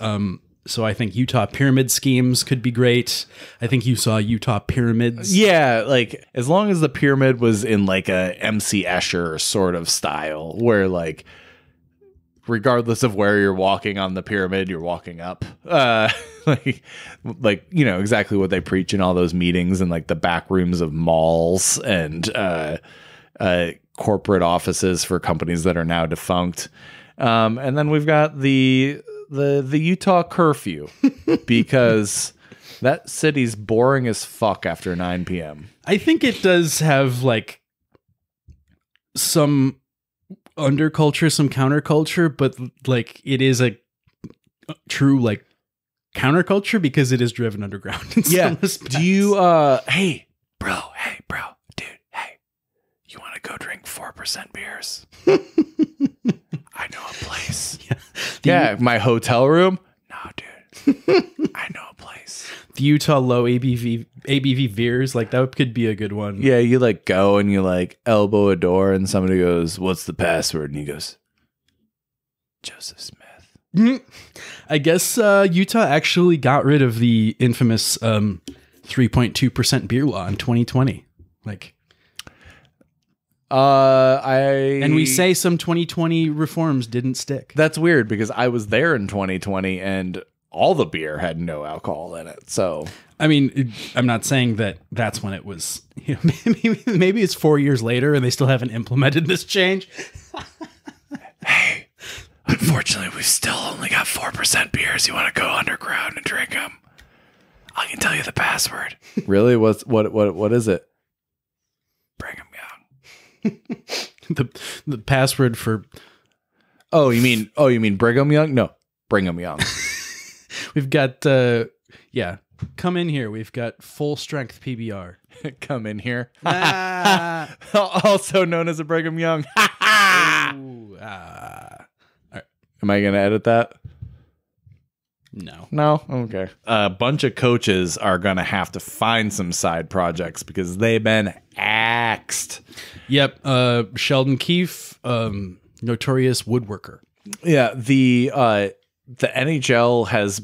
So I think Utah pyramid schemes could be great. I think you saw Utah pyramids. Yeah, like as long as the pyramid was in like a MC Escher sort of style, where like regardless of where you're walking on the pyramid, you're walking up. Like exactly what they preach in all those meetings and like the back rooms of malls and corporate offices for companies that are now defunct. And then we've got the Utah curfew because that city's boring as fuck after 9 p.m. I think it does have like some underculture, some counterculture, but like it is a true like counterculture because it is driven underground. Yeah. Do you hey bro, dude, hey, you want to go drink 4% beers? I know a place. Yeah, my hotel room? No, dude. I know a place. The Utah low ABV beers, like that could be a good one. Yeah, you like go and you like elbow a door and somebody goes, "What's the password?" And he goes, "Joseph Smith." I guess Utah actually got rid of the infamous 3.2% beer law in 2020. Like and we say some 2020 reforms didn't stick. That's weird because I was there in 2020 and all the beer had no alcohol in it. So, I mean, I'm not saying that that's when it was, maybe it's 4 years later and they still haven't implemented this change. Hey, unfortunately, we've still only got 4% beers. You want to go underground and drink them? I can tell you the password. Really? What is it? The password for Oh, you mean Brigham Young? No, Brigham Young. we've got come in here. We've got full strength PBR. Come in here. Ah. Also known as a Brigham Young. Ooh, Am I going to edit that? No. No? Okay. A bunch of coaches are going to have to find some side projects because they've been axed. Yep. Sheldon Keefe, notorious woodworker. Yeah. The NHL has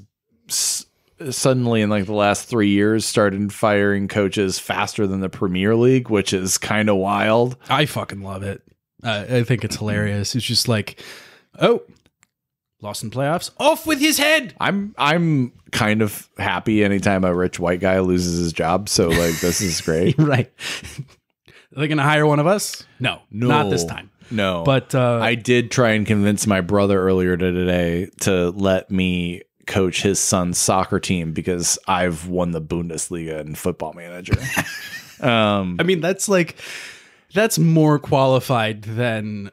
suddenly in like the last 3 years started firing coaches faster than the Premier League, which is kind of wild. I fucking love it. I think it's hilarious. It's just like, oh, lost in playoffs, off with his head. I'm kind of happy anytime a rich white guy loses his job. So like, this is great. Right. Are they going to hire one of us? No, not this time. No. But I did try and convince my brother earlier today to let me coach his son's soccer team because I've won the Bundesliga in Football Manager. I mean, that's more qualified than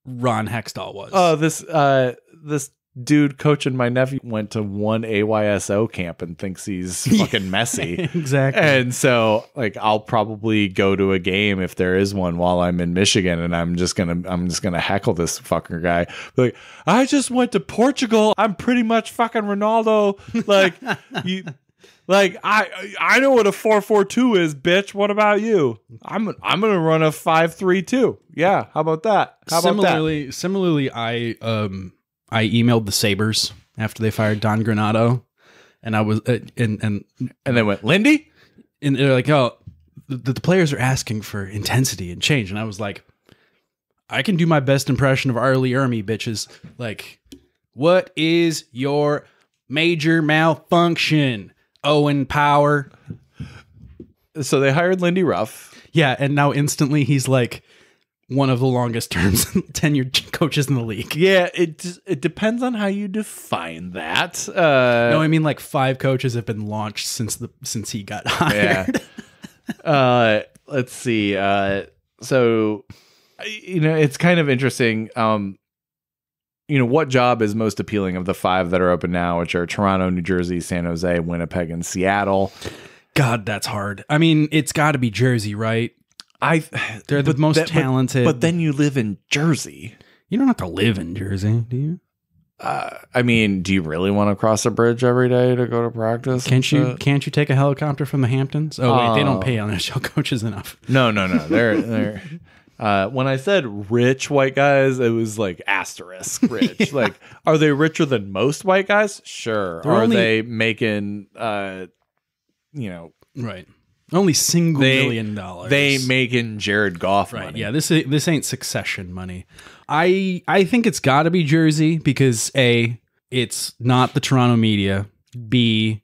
Ron Hextall was. Oh, this dude coaching my nephew went to one AYSO camp and thinks he's fucking Messi. Exactly. And so like I'll probably go to a game if there is one while I'm in Michigan, and I'm just gonna heckle this fucking guy. Like, I just went to Portugal. I'm pretty much fucking Ronaldo. Like you like I know what a 4-4-2 is, bitch. What about you? I'm gonna run a 5-3-2. Yeah, how about that? Similarly, I emailed the Sabres after they fired Don Granato, and I was and they went, Lindy? And they're like, oh, the players are asking for intensity and change, and I was like, I can do my best impression of Arlie Ermy, bitches. Like, what is your major malfunction, Owen Power? So they hired Lindy Ruff. Yeah, and now instantly he's like one of the longest terms tenured coaches in the league. Yeah, it depends on how you define that. No, I mean like 5 coaches have been launched since he got hired. Yeah. Let's see. So, it's kind of interesting. What job is most appealing of the 5 that are open now, which are Toronto, New Jersey, San Jose, Winnipeg, and Seattle? God, that's hard. I mean, it's got to be Jersey, right? They're the most talented. But then you live in Jersey. You don't have to live in Jersey, do you? I mean, do you really want to cross a bridge every day to go to practice? Can't you take a helicopter from the Hamptons? Oh wait, they don't pay NHL coaches enough. No. They're when I said rich white guys, it was like asterisk rich. Yeah. Like, are they richer than most white guys? Sure. Are they making right. Only $1 million. They making Jared Goff right. money. Yeah, this ain't Succession money. I think it's got to be Jersey because A, it's not the Toronto media. B,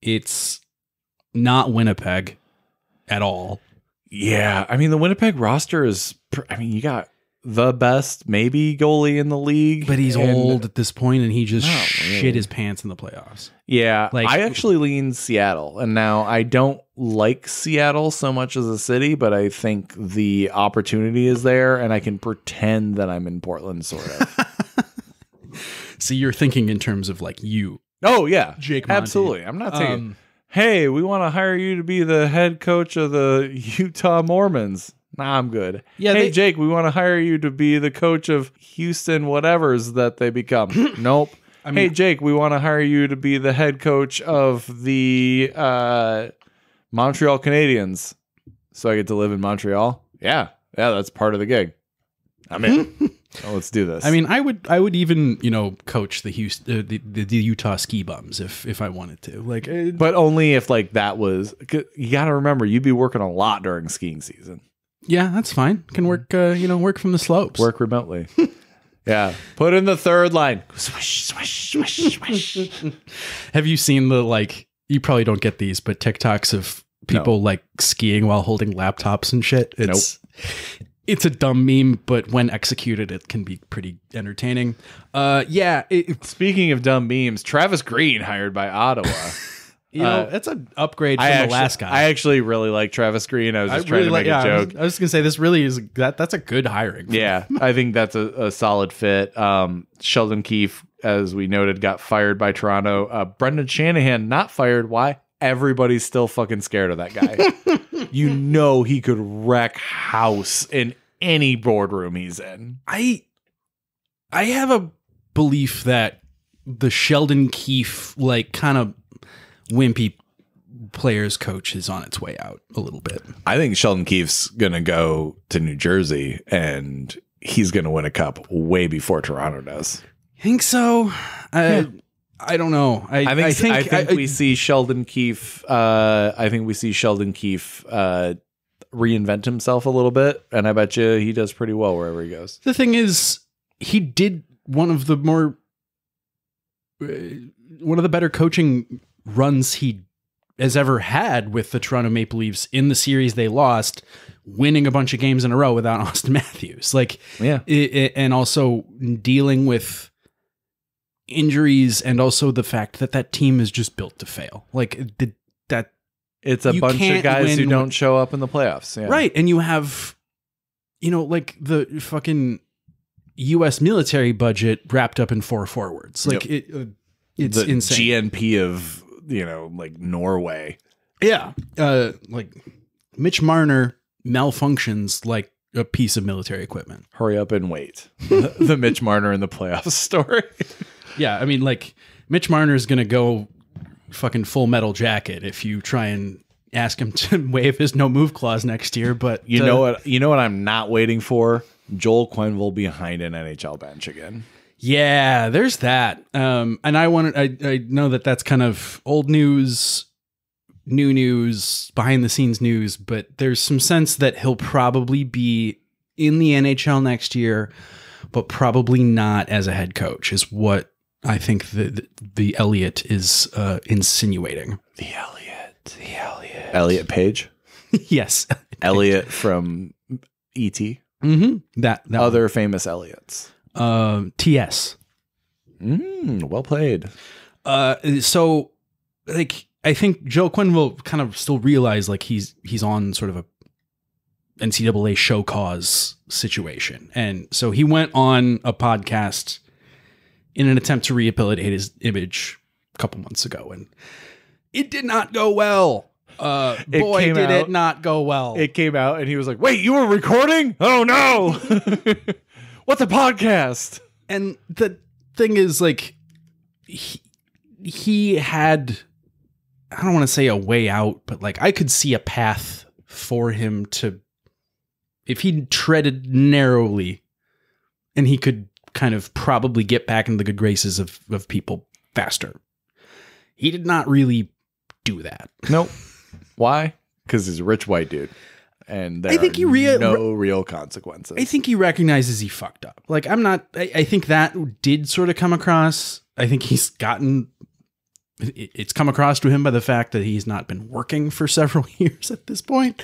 it's not Winnipeg at all. Yeah, I mean the Winnipeg roster is. You got the best maybe goalie in the league, but he's old at this point, and he just shit his pants in the playoffs. Yeah, I actually lean Seattle, and now I don't like Seattle so much as a city, but I think the opportunity is there, and I can pretend that I'm in Portland, sort of. So you're thinking in terms of like you. Oh yeah, Jake Monty. Absolutely. I'm not saying, hey, we want to hire you to be the head coach of the Utah Mormons. Nah, I'm good. Yeah, hey, Jake, we want to hire you to be the coach of Houston whatevers that they become. Nope. Hey, Jake, we want to hire you to be the head coach of the Montreal Canadiens. So I get to live in Montreal? Yeah, that's part of the gig. I'm in. So let's do this. I mean, I would even, coach the Houston, the Utah Ski Bums if I wanted to. Like, but only if like that was. You got to remember, you'd be working a lot during skiing season. Yeah, that's fine. Can work, work from the slopes. Work remotely. Yeah. Put in the third line. Swish, swish, swish, swish. Have you seen you probably don't get these, but TikToks of people like skiing while holding laptops and shit? It's a dumb meme, but when executed, it can be pretty entertaining. Speaking of dumb memes, Travis Green hired by Ottawa. You know, that's an upgrade from the last guy. I actually really like Travis Green. I was just trying to make a joke. I was going to say, this really is that's a good hiring. Yeah, I think that's a solid fit. Sheldon Keefe, as we noted, got fired by Toronto. Brendan Shanahan not fired. Why? Everybody's still fucking scared of that guy. You know he could wreck house in any boardroom he's in. I have a belief that the Sheldon Keefe, like, kind of wimpy players coach is on its way out a little bit. I think Sheldon Keefe's going to go to New Jersey and he's going to win a cup way before Toronto does. Think so? I don't know. I think we see Sheldon Keefe. I think we see Sheldon Keefe reinvent himself a little bit, and I bet you he does pretty well wherever he goes. The thing is, he did one of the better coaching runs he has ever had with the Toronto Maple Leafs in the series they lost, winning a bunch of games in a row without Austin Matthews. Like, yeah, and also dealing with injuries, and also the fact that that team is just built to fail. Like, that it's a bunch of guys who don't show up in the playoffs. Yeah. Right. And you have, like the fucking U.S. military budget wrapped up in 4 forwards. Like, it's the insane. GNP of, like Norway. Yeah. Like Mitch Marner malfunctions like a piece of military equipment. Hurry up and wait. The Mitch Marner in the playoffs story. Yeah. I mean, like, Mitch Marner is going to go fucking Full Metal Jacket if you try and ask him to waive his no move clause next year. But you know what I'm not waiting for? Joel Quenneville behind an NHL bench again. Yeah, there's that. And I know that that's kind of old news, new news, behind the scenes news, but there's some sense that he'll probably be in the NHL next year, but probably not as a head coach, is what I think the Elliot is insinuating. The Elliot. Elliot Page? Yes. Elliot from E.T. Mm-hmm. That other famous Elliots. T.S. Well played. So, like, I think Joe Quenneville kind of still realized, like, he's on sort of a NCAA show cause situation. And so he went on a podcast in an attempt to rehabilitate his image a couple months ago, and it did not go well. Did it not go well. It came out and he was like, wait, you were recording? Oh no. What's a podcast? And the thing is, like, he had, I don't want to say a way out, but, like, I could see a path for him to, if he treaded narrowly, and he could kind of probably get back into the good graces of people faster. He did not really do that. Nope. Why? Because he's a rich white dude. And there are no real consequences. I think he recognizes he fucked up. Like, I think that did sort of come across. I think it's come across to him by the fact that he's not been working for several years at this point.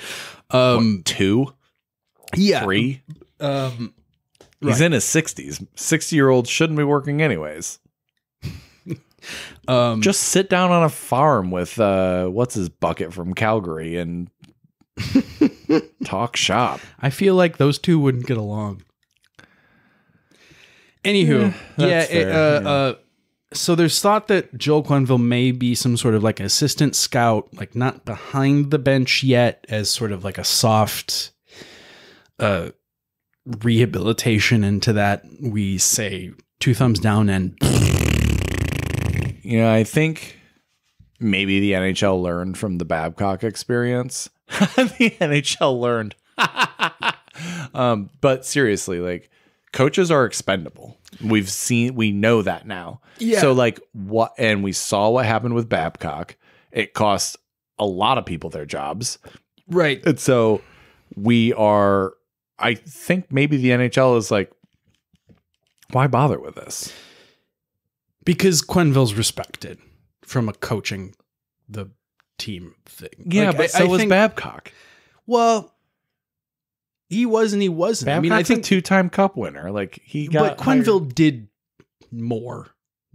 2? Yeah. 3? Right. He's in his 60s. 60-year-olds shouldn't be working anyways. Just sit down on a farm with what's his bucket from Calgary and talk shop. I feel like those two wouldn't get along. Anywho, so there's thought that Joel Quenneville may be some sort of, like, assistant scout, like, not behind the bench yet, as sort of like a soft rehabilitation into that. We say 2 thumbs down and I think maybe the NHL learned from the Babcock experience. The NHL learned. But seriously, like, coaches are expendable. We know that now. Yeah. So, like, and we saw what happened with Babcock. It cost a lot of people their jobs. Right. And so I think maybe the NHL is like, why bother with this? Because Quenneville's respected from a coaching the team thing. Yeah, like, but so was Babcock. Well, he was and he wasn't. Babcock's, I think, a 2-time cup winner. Like, but Quenneville did more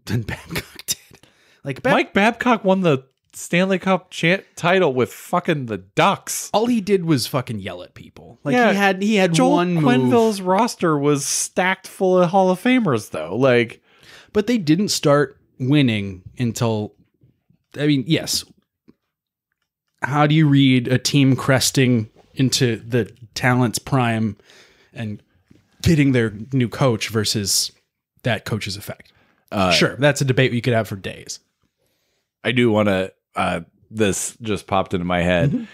than Babcock did. Like, Mike Babcock won the Stanley Cup title with fucking the Ducks. All he did was fucking yell at people. Like he had Joel one move. Quenneville's roster was stacked full of Hall of Famers though. Like, but they didn't start winning until, I mean, yes. How do you read a team cresting into the talent's prime and getting their new coach versus that coach's effect? Sure, that's a debate we could have for days. I do want to, this just popped into my head.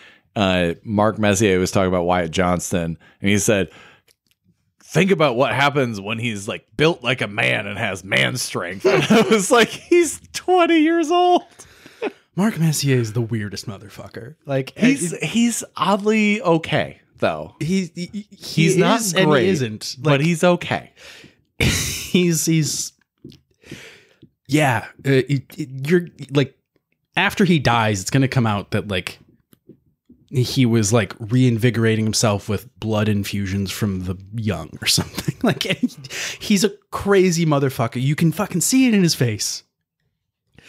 Mark Messier was talking about Wyatt Johnston, and he said, think about what happens when he's like built like a man and has man strength. And I was like, he's 20 years old. Mark Messier is the weirdest motherfucker. Like he's oddly okay though. He's not is great, and he isn't. Like, but he's okay. he's yeah. You're like, after he dies, it's going to come out that like he was like reinvigorating himself with blood infusions from the young or something. Like he's a crazy motherfucker. You can fucking see it in his face.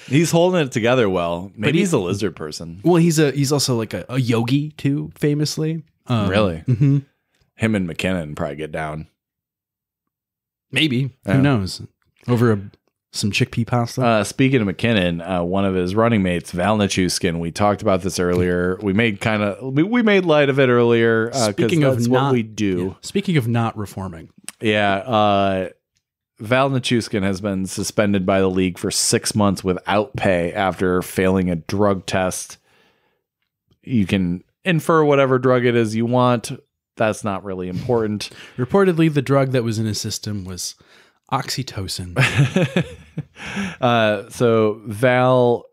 He's holding it together well. Maybe he's a lizard person. Well, he's also like a yogi too, famously. Really? Mm-hmm. Him and McKinnon probably get down. Maybe. Who knows? Over some chickpea pasta. Speaking of McKinnon, one of his running mates, Val Nichushkin, we talked about this earlier. We made light of it earlier. Speaking of what we do. Yeah. Speaking of not reforming. Yeah. Val Nichushkin has been suspended by the league for 6 months without pay after failing a drug test. You can infer whatever drug it is you want. That's not really important. Reportedly, the drug that was in his system was oxytocin. So Val,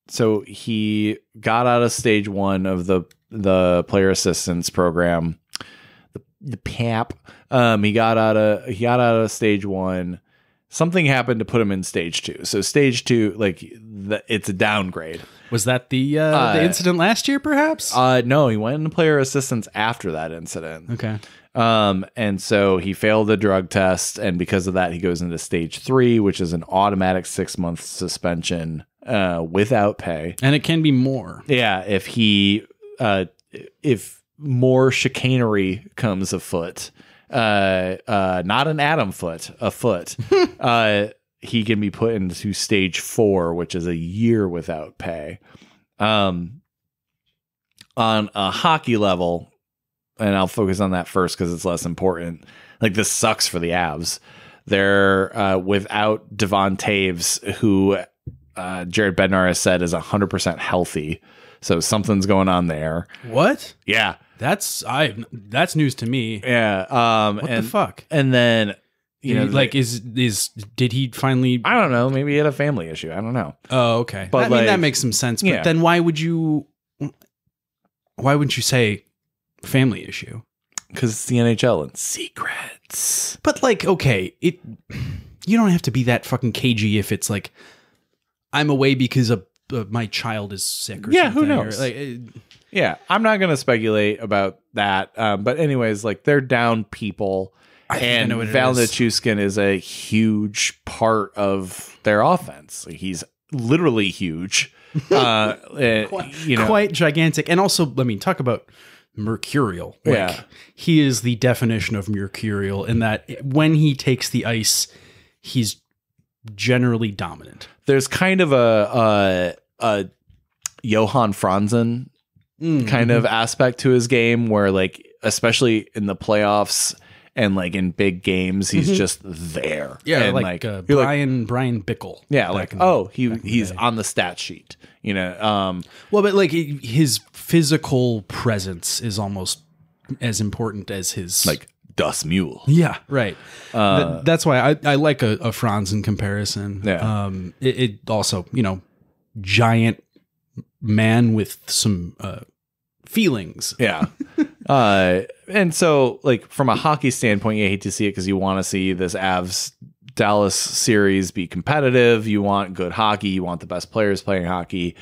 so he got out of stage 1 of the player assistance program, the PAP. He got out of stage 1. Something happened to put him in stage 2. So stage 2, like it's a downgrade. Was that the incident last year, perhaps? No, he went into player assistance after that incident. Okay. And so he failed the drug test, and because of that, he goes into stage 3, which is an automatic 6-month suspension without pay. And it can be more. Yeah, if more chicanery comes afoot, not an atom foot, a foot, he can be put into stage 4, which is a year without pay. On a hockey level, and I'll focus on that first because it's less important. Like, this sucks for the Avs. They're without Devon Taves, who Jared Bednar has said is 100% healthy. So something's going on there. What? Yeah. That's news to me. Yeah. What the fuck? And then, like, did he finally? I don't know. Maybe he had a family issue. I don't know. Oh, okay. But I mean, that makes some sense. But yeah. then why wouldn't you say family issue? Because it's the NHL and secrets. But like, okay, you don't have to be that fucking cagey if it's like, I'm away because my child is sick or something. Who knows? Yeah, I'm not going to speculate about that. But anyways, like, they're down people. And Val Nichushkin is a huge part of their offense. Like, he's literally huge. Quite gigantic. And also, I mean, talk about mercurial. Like, yeah. He is the definition of mercurial in that when he takes the ice, he's generally dominant. There's kind of a Johan Franzen kind of aspect to his game where, like, especially in the playoffs and like in big games, he's just there. Yeah, and like Brian Bickle. Yeah, like, he's on the stat sheet. Well, but like his physical presence is almost as important as his like Das Mule. Yeah, right. That's why I like a Franzen comparison. Yeah. It also, giant man with some feelings. Yeah. And so, like, from a hockey standpoint, you hate to see it because you want to see this Avs Dallas series be competitive. You want good hockey. You want the best players playing hockey.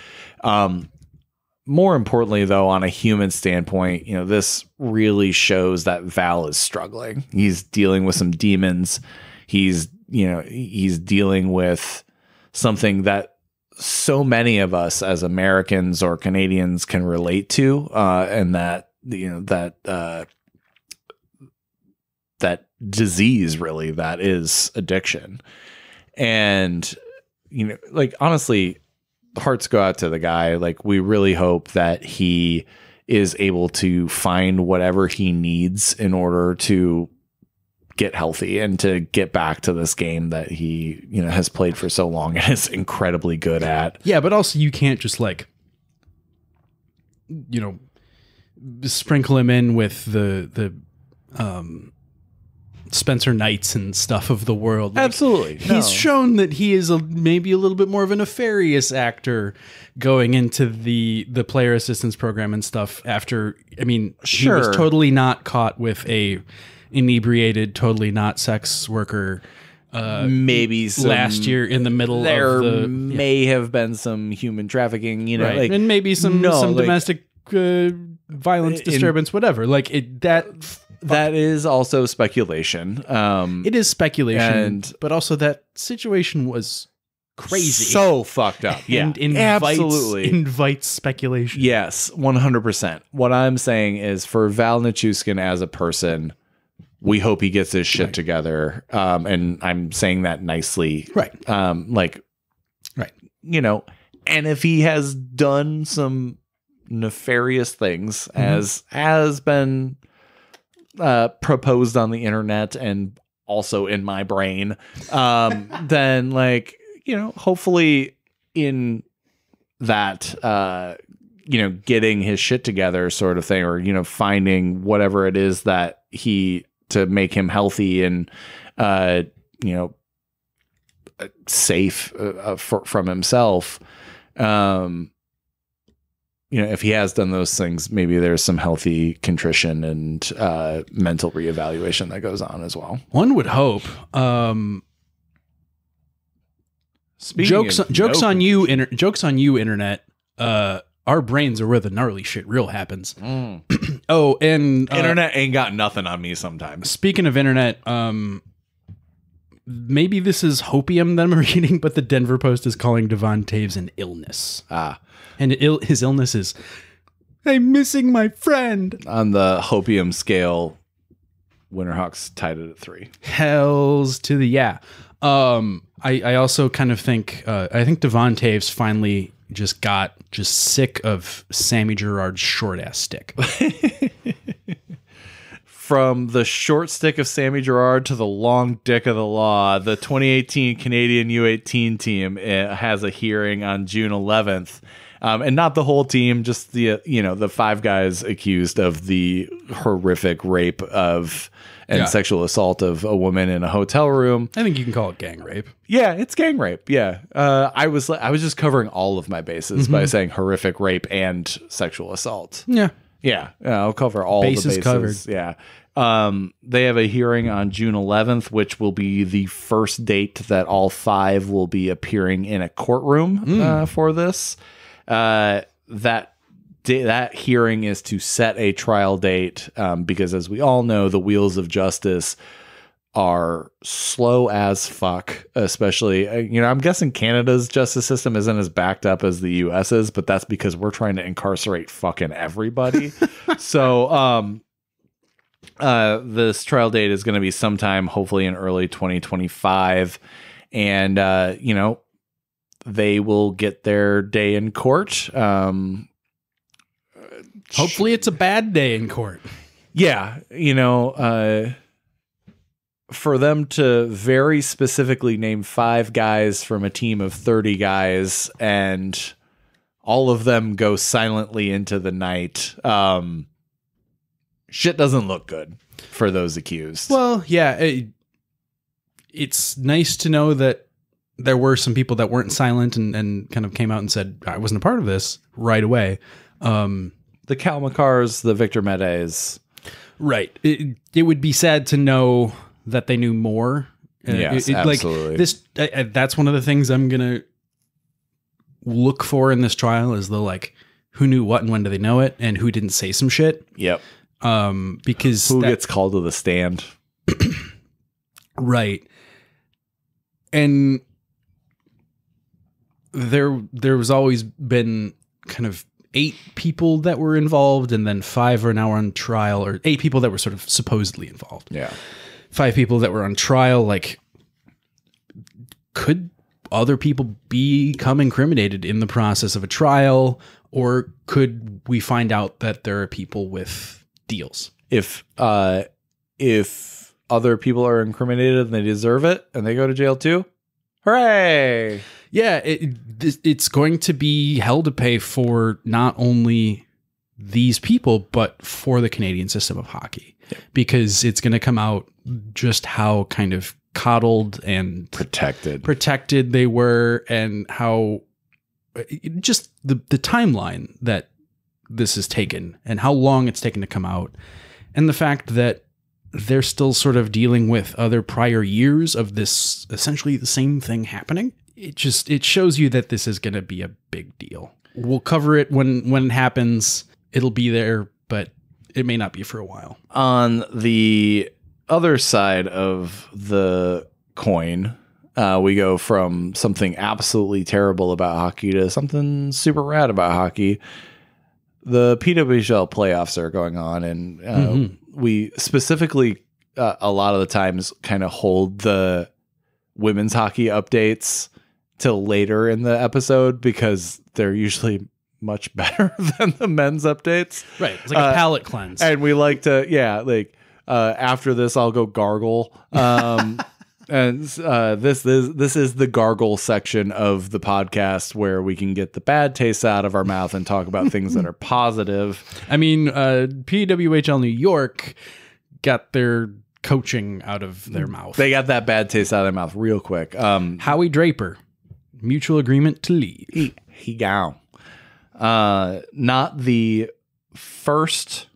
More importantly, though, on a human standpoint, this really shows that Val is struggling. He's dealing with some demons. He's dealing with something that so many of us as Americans or Canadians can relate to, and that, that disease really that is addiction. And, like, honestly, hearts go out to the guy. Like, we really hope that he is able to find whatever he needs in order to get healthy and to get back to this game that he, has played for so long and is incredibly good at. Yeah, but also you can't just sprinkle him in with the Spencer Knights and stuff of the world. Like, absolutely. He's shown that he is maybe a little bit more of a nefarious actor going into the player assistance program and stuff after, he was totally not caught with a inebriated, totally not sex worker. Maybe last year in the middle there of the may have been some human trafficking, right. Like, and maybe some domestic violence disturbance, whatever. Like that is also speculation. It is speculation, but also that situation was crazy, so fucked up. Yeah, and invites speculation. Yes, 100%. What I'm saying is, for Val Nichushkin as a person, we hope he gets his shit together. And I'm saying that nicely. Right. Right. And if he has done some nefarious things, as has been proposed on the internet and also in my brain, then, hopefully in that, getting his shit together sort of thing, or, finding whatever it is that to make him healthy and, safe from himself. If he has done those things, maybe there's some healthy contrition and mental reevaluation that goes on as well. One would hope. Jokes on you, internet. Our brains are where the gnarly shit real happens. Oh, and internet ain't got nothing on me sometimes. Speaking of internet, maybe this is hopium that I'm reading, but the Denver Post is calling Devon Toews an illness. And his illness is, I'm missing my friend. On the hopium scale, Winterhawks tied it at 3. Hells to the yeah. I also kind of think I think Devon Toews finally just got sick of Sammy Girard's short ass stick. From the short stick of Sammy Girard to the long dick of the law, the 2018 Canadian U18 team has a hearing on June 11th. And not the whole team, just the 5 guys accused of the horrific rape and sexual assault of a woman in a hotel room. I think you can call it gang rape. Yeah, it's gang rape. Yeah. I was just covering all of my bases by saying horrific rape and sexual assault. Yeah. Yeah. I'll cover all the bases covered. Yeah. They have a hearing on June 11th, which will be the first date that all 5 will be appearing in a courtroom for this. That hearing is to set a trial date, because, as we all know, the wheels of justice are slow as fuck. Especially, I'm guessing Canada's justice system isn't as backed up as the US's, but that's because we're trying to incarcerate fucking everybody. So, this trial date is going to be sometime, hopefully in early 2025, and they will get their day in court. Hopefully it's a bad day in court. Yeah. For them to very specifically name 5 guys from a team of 30 guys and all of them go silently into the night, shit doesn't look good for those accused. Well, yeah, it's nice to know that there were some people that weren't silent and kind of came out and said, I wasn't a part of this right away. The Cal McCarrs, the Victor Medes. Right. It would be sad to know that they knew more. Yes, absolutely. That's one of the things I'm going to look for in this trial is who knew what and when do they know it and who didn't say some shit. Yep. Because who gets called to the stand. Right. And there was always been kind of 8 people that were involved, and then 5 are now on trial, or 8 people that were sort of supposedly involved. Yeah. 5 people that were on trial. Like, could other people become incriminated in the process of a trial, or could we find out that there are people with deals? If other people are incriminated and they deserve it and they go to jail too, hooray! Yeah, it's going to be hell to pay for not only these people, but for the Canadian system of hockey, because it's going to come out just how kind of coddled and protected they were, and how just the timeline that this has taken and how long it's taken to come out, and the fact that they're still sort of dealing with other prior years of this, essentially the same thing happening. It shows you that this is going to be a big deal. We'll cover it when it happens. It'll be there, but it may not be for a while. On the other side of the coin, we go from something absolutely terrible about hockey to something super rad about hockey. The PWHL playoffs are going on, and we specifically, a lot of the times, kind of hold the women's hockey updates till later in the episode because they're usually much better than the men's updates. Right. It's like a palate cleanse. And we like to, after this, I'll go gargle. And this is the gargle section of the podcast where we can get the bad tastes out of our mouth and talk about things that are positive. I mean, PWHL New York got their coaching out of their mouth. They got that bad taste out of their mouth real quick. Howie Draper, mutual agreement to leave. He gone. Not the first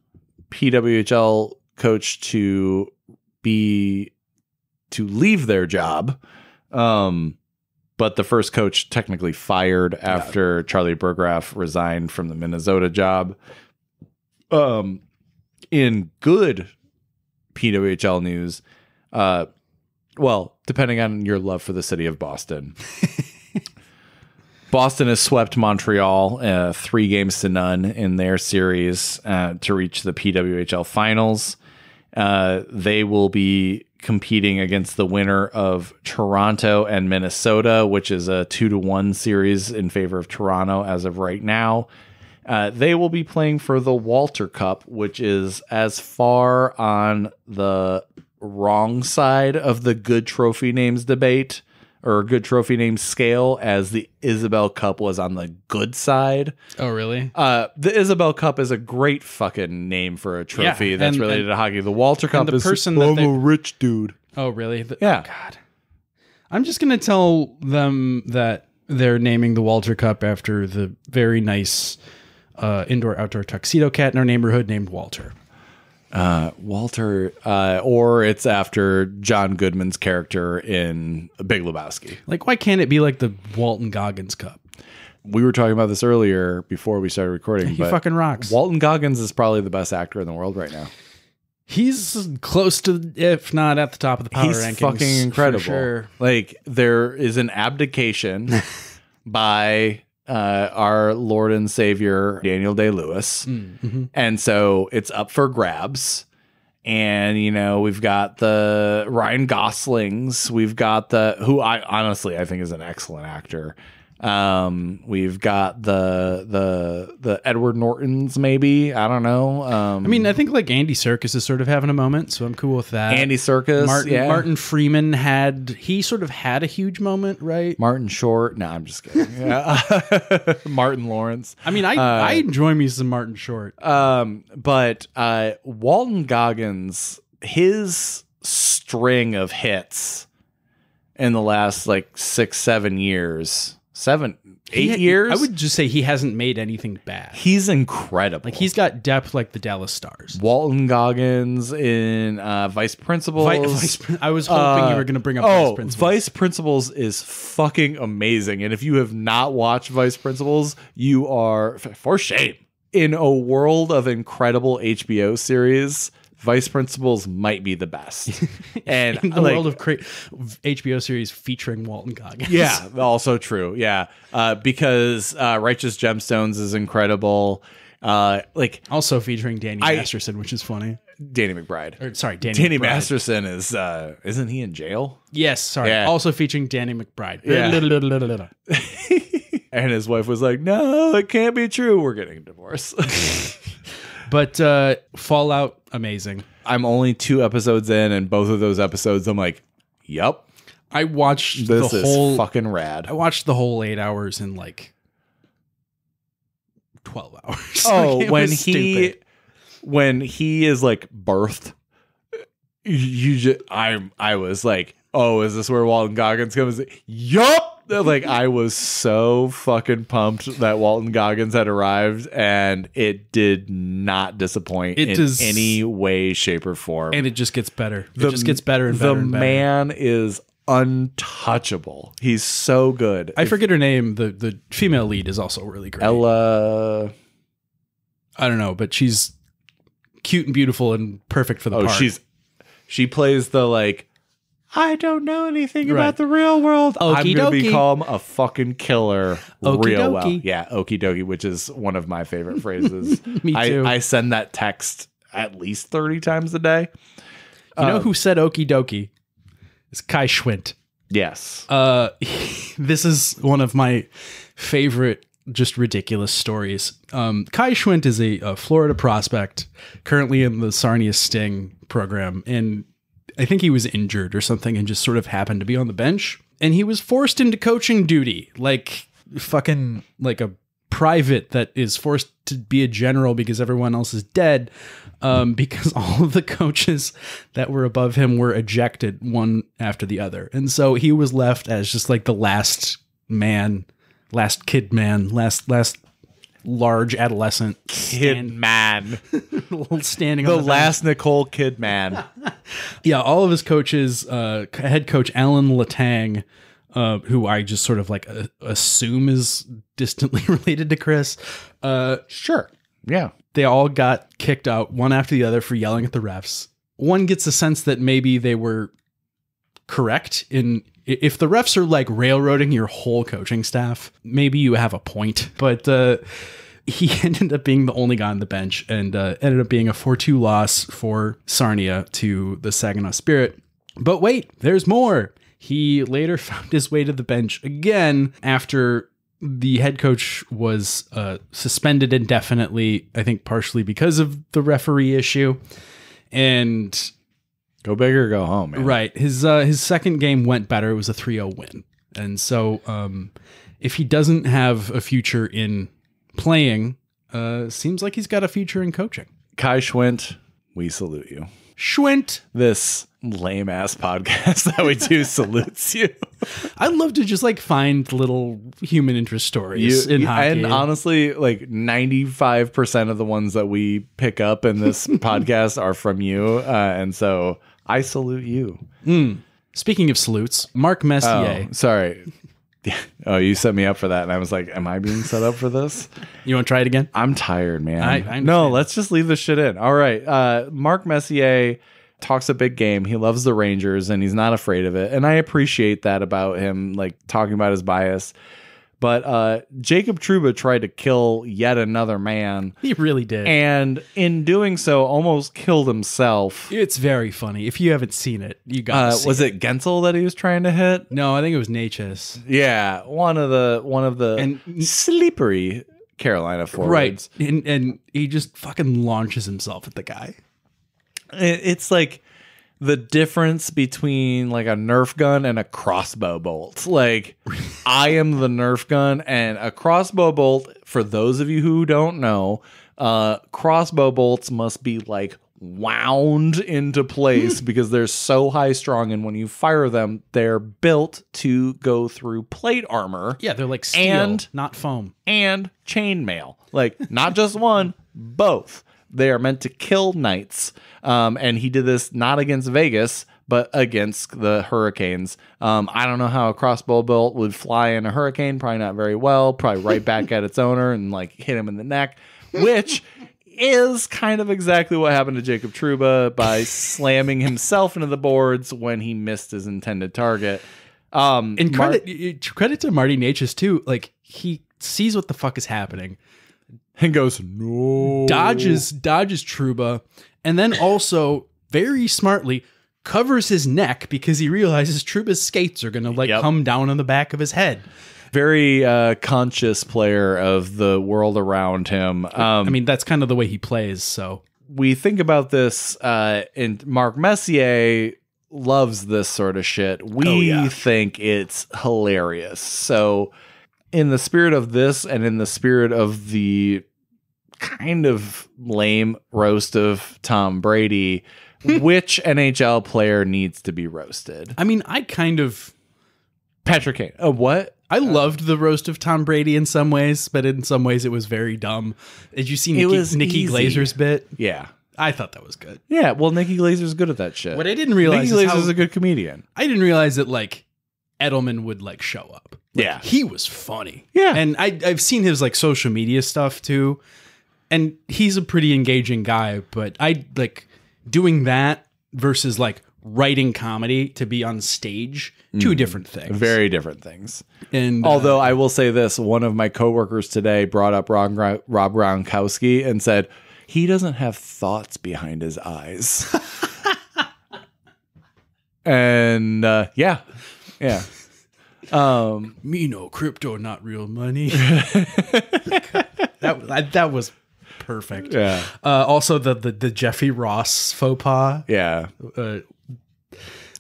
PWHL coach to leave their job, but the first coach technically fired after Charlie Burgraff resigned from the Minnesota job. In good PWHL news, well, depending on your love for the city of Boston, Boston has swept Montreal 3-0 in their series to reach the PWHL finals. They will be competing against the winner of Toronto and Minnesota, which is a 2-1 series in favor of Toronto as of right now. They will be playing for the Walter Cup, which is as far on the wrong side of the good trophy names debate, or good trophy name scale, as the Isabel Cup was on the good side. Oh, really? The Isabel Cup is a great fucking name for a trophy that's related to hockey. The Walter Cup is I'm a rich dude. Oh, really? Yeah. Oh, God. I'm just going to tell them that they're naming the Walter Cup after the very nice indoor-outdoor tuxedo cat in our neighborhood named Walter. Walter, or it's after John Goodman's character in Big Lebowski. Like, why can't it be like the Walton Goggins Cup? We were talking about this earlier before we started recording. He fucking rocks. Walton Goggins is probably the best actor in the world right now. He's close to, if not at the top of the power rankings. He's fucking incredible. Sure. Like, there is an abdication by our Lord and Savior Daniel Day-Lewis, and so it's up for grabs. And we've got the Ryan Goslings, we've got who I think is an excellent actor. We've got the Edward Nortons, maybe. I don't know. I mean, I think like Andy Serkis is sort of having a moment, so I'm cool with that. Andy Serkis, Martin Freeman he sort of had a huge moment, right? Martin Short. No, I'm just kidding. Martin Lawrence. I mean, I enjoy me some Martin Short. But Walton Goggins, his string of hits in the last like 6-7 years. 8 years. I would just say he hasn't made anything bad. He's incredible. Like, he's got depth like the Dallas Stars. Walton Goggins in Vice Principals. I was hoping you were going to bring up Vice Principals. Vice Principals is fucking amazing. And if you have not watched Vice Principals, you are, for shame. In a world of incredible HBO series, vice principals might be the best. And in the world of HBO series featuring Walton Goggins. Yeah, also true. Yeah, because Righteous Gemstones is incredible. Also featuring Danny Masterson, which is funny. Danny McBride. Or sorry, Danny Masterson is isn't he in jail? Yes, sorry. Yeah. Also featuring Danny McBride. Yeah. And his wife was like, "No, it can't be true. We're getting a divorce." But Fallout, amazing. I'm only 2 episodes in, and both of those episodes, I'm like, "Yup." I watched this is fucking rad. I watched the whole 8 hours in like 12 hours. Oh, when he is like birthed, I was like, "Oh, is this where Walton Goggins comes?" Yup. Like, I was so fucking pumped that Walton Goggins had arrived, and it did not disappoint in any way, shape, or form. And it just gets better. It just gets better and better. The man is untouchable. He's so good. I forget her name. The female lead is also really great. Ella. I don't know, but she's cute and beautiful and perfect for the part. She plays the like, I don't know anything about the real world. I'm going to become a fucking killer real well. Yeah, okie dokie, which is one of my favorite phrases. Me too. I send that text at least 30 times a day. You know who said okie dokie? It's Kai Schwint. Yes. This is one of my favorite just ridiculous stories. Kai Schwint is a Florida prospect currently in the Sarnia Sting program, and I think he was injured or something and just sort of happened to be on the bench. And he was forced into coaching duty, like fucking like a private that is forced to be a general because everyone else is dead, because all of the coaches that were above him were ejected one after the other. And so he was left as just like the last large adolescent man standing the on last Nicole Kidman. Yeah, all of his coaches, head coach Alan Letang, who I just sort of like assume is distantly related to Chris. Sure. Yeah. They all got kicked out one after the other for yelling at the refs. One gets a sense that maybe they were correct in if the refs are like railroading your whole coaching staff, maybe you have a point. But he ended up being the only guy on the bench and ended up being a 4-2 loss for Sarnia to the Saginaw Spirit. But wait, there's more. He later found his way to the bench again after the head coach was suspended indefinitely, I think partially because of the referee issue. And go big or go home, man. Right. His second game went better. It was a 3-0 win. And so if he doesn't have a future in playing, seems like he's got a future in coaching. Kai Schwint, we salute you. Schwint. This lame-ass podcast that we do salutes you. I'd love to just like find little human interest stories in hockey. And honestly, like 95% of the ones that we pick up in this podcast are from you. And so I salute you. Speaking of salutes, Mark Messier. Oh, sorry. Oh, you set me up for that. And I was like, am I being set up for this? You want to try it again? I'm tired, man. No, let's just leave this shit in. All right. Mark Messier talks a big game. He loves the Rangers and he's not afraid of it. And I appreciate that about him, like talking about his bias. But Jacob Trouba tried to kill yet another man. He really did. And in doing so, almost killed himself. It's very funny. If you haven't seen it, you got to see was it Gensel that he was trying to hit? No, I think it was Natchez. Yeah, one of the slippery Carolina forwards. Right. And he just fucking launches himself at the guy. It's like the difference between like a Nerf gun and a crossbow bolt. Like, I am the Nerf gun, and a crossbow bolt, for those of you who don't know, crossbow bolts must be like wound into place because they're so high strung, and when you fire them, they're built to go through plate armor. Yeah, they're like steel, not foam. And chainmail. Like, not just one, both. They are meant to kill knights. And he did this not against Vegas, but against the Hurricanes. I don't know how a crossbow bolt would fly in a hurricane. Probably not very well. Probably right back at its owner and like hit him in the neck, which is kind of exactly what happened to Jacob Trouba by slamming himself into the boards when he missed his intended target. And credit to Marty Necas too. Like, he sees what the fuck is happening and goes, no. Dodges Trouba, and then also very smartly covers his neck because he realizes Trouba's skates are going to come down on the back of his head. Very conscious player of the world around him. I mean, that's kind of the way he plays. So we think about this, and Mark Messier loves this sort of shit. We think it's hilarious. So in the spirit of this, and in the spirit of the kind of lame roast of Tom Brady, which NHL player needs to be roasted? I mean, Patrick Kane. Oh, what? I loved the roast of Tom Brady in some ways, but in some ways it was very dumb. Did you see Nikki Glazer's bit? Yeah. I thought that was good. Yeah, well, Nikki Glazer's good at that shit. What I didn't realize Nikki Glazer's a good comedian. I didn't realize that, like, Edelman would, like, show up. Like, yeah. He was funny. Yeah. And I've seen his, like, social media stuff, too. And he's a pretty engaging guy, but I, like, doing that versus, like, writing comedy to be on stage, two different things. Very different things. And although I will say this, one of my coworkers today brought up Rob Gronkowski and said, he doesn't have thoughts behind his eyes. And yeah. Me no crypto, not real money. that was perfect. Yeah. Also the Jeffrey Ross faux pas. Yeah.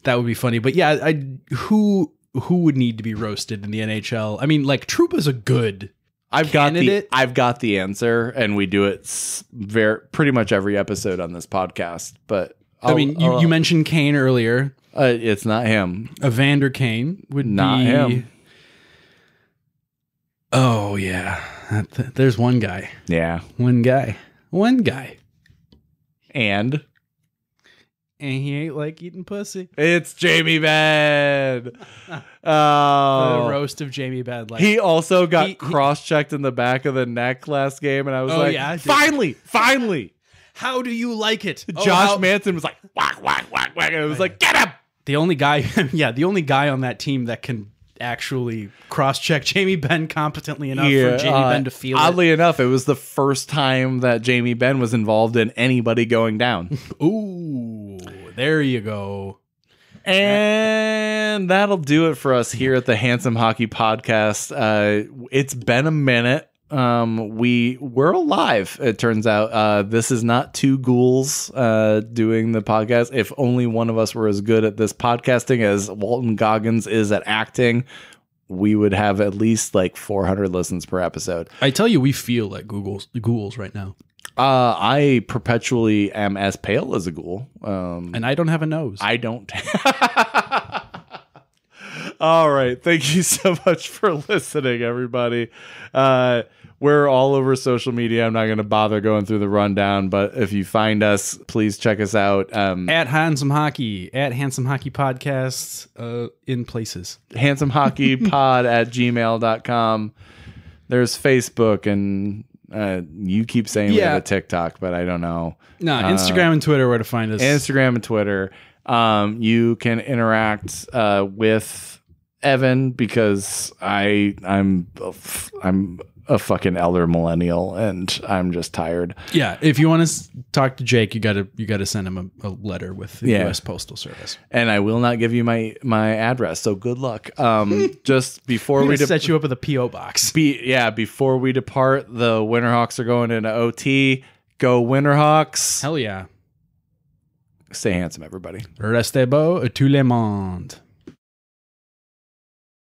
That would be funny. But yeah, who would need to be roasted in the NHL? I mean, like, Trouba's a good candidate. I've got the answer, and we do it pretty much every episode on this podcast. But you mentioned Kane earlier. It's not him. Evander Kane would not be him. Oh yeah, there's one guy. Yeah, one guy, and he ain't like eating pussy. It's Jamie Benn. The roast of Jamie Benn. Like, he also got cross-checked in the back of the neck last game, and I was finally. How do you like it? Josh Manson was like, whack, whack, whack, whack, and it was like, get him. The only guy on that team that can actually cross-check Jamie Benn competently enough for Jamie Benn to feel oddly enough, it was the first time that Jamie Benn was involved in anybody going down. Ooh, there you go. And that'll do it for us here at the Handsome Hockey Podcast. It's been a minute. We're alive, it turns out. This is not two ghouls doing the podcast. If only one of us were as good at this podcasting as Walton Goggins is at acting, we would have at least like 400 listens per episode. I tell you, we feel like ghouls right now. I perpetually am as pale as a ghoul. And I don't have a nose. I don't. All right. Thank you so much for listening, everybody. We're all over social media. I'm not going to bother going through the rundown, but if you find us, please check us out. At Handsome Hockey, at Handsome Hockey Podcasts, in places. HandsomeHockeyPod at gmail.com. There's Facebook, and you keep saying we have a TikTok, but I don't know. No, Instagram and Twitter, where to find us. Instagram and Twitter. You can interact with Evan because I'm a fucking elder millennial and I'm just tired. Yeah, if you want to talk to Jake, you gotta send him a letter with the U.S. Postal Service. And I will not give you my address, so good luck. Just before we set you up with a P.O. box. Before we depart, the Winterhawks are going into OT. Go Winterhawks! Hell yeah! Stay handsome, everybody. Restez beau, tout le monde.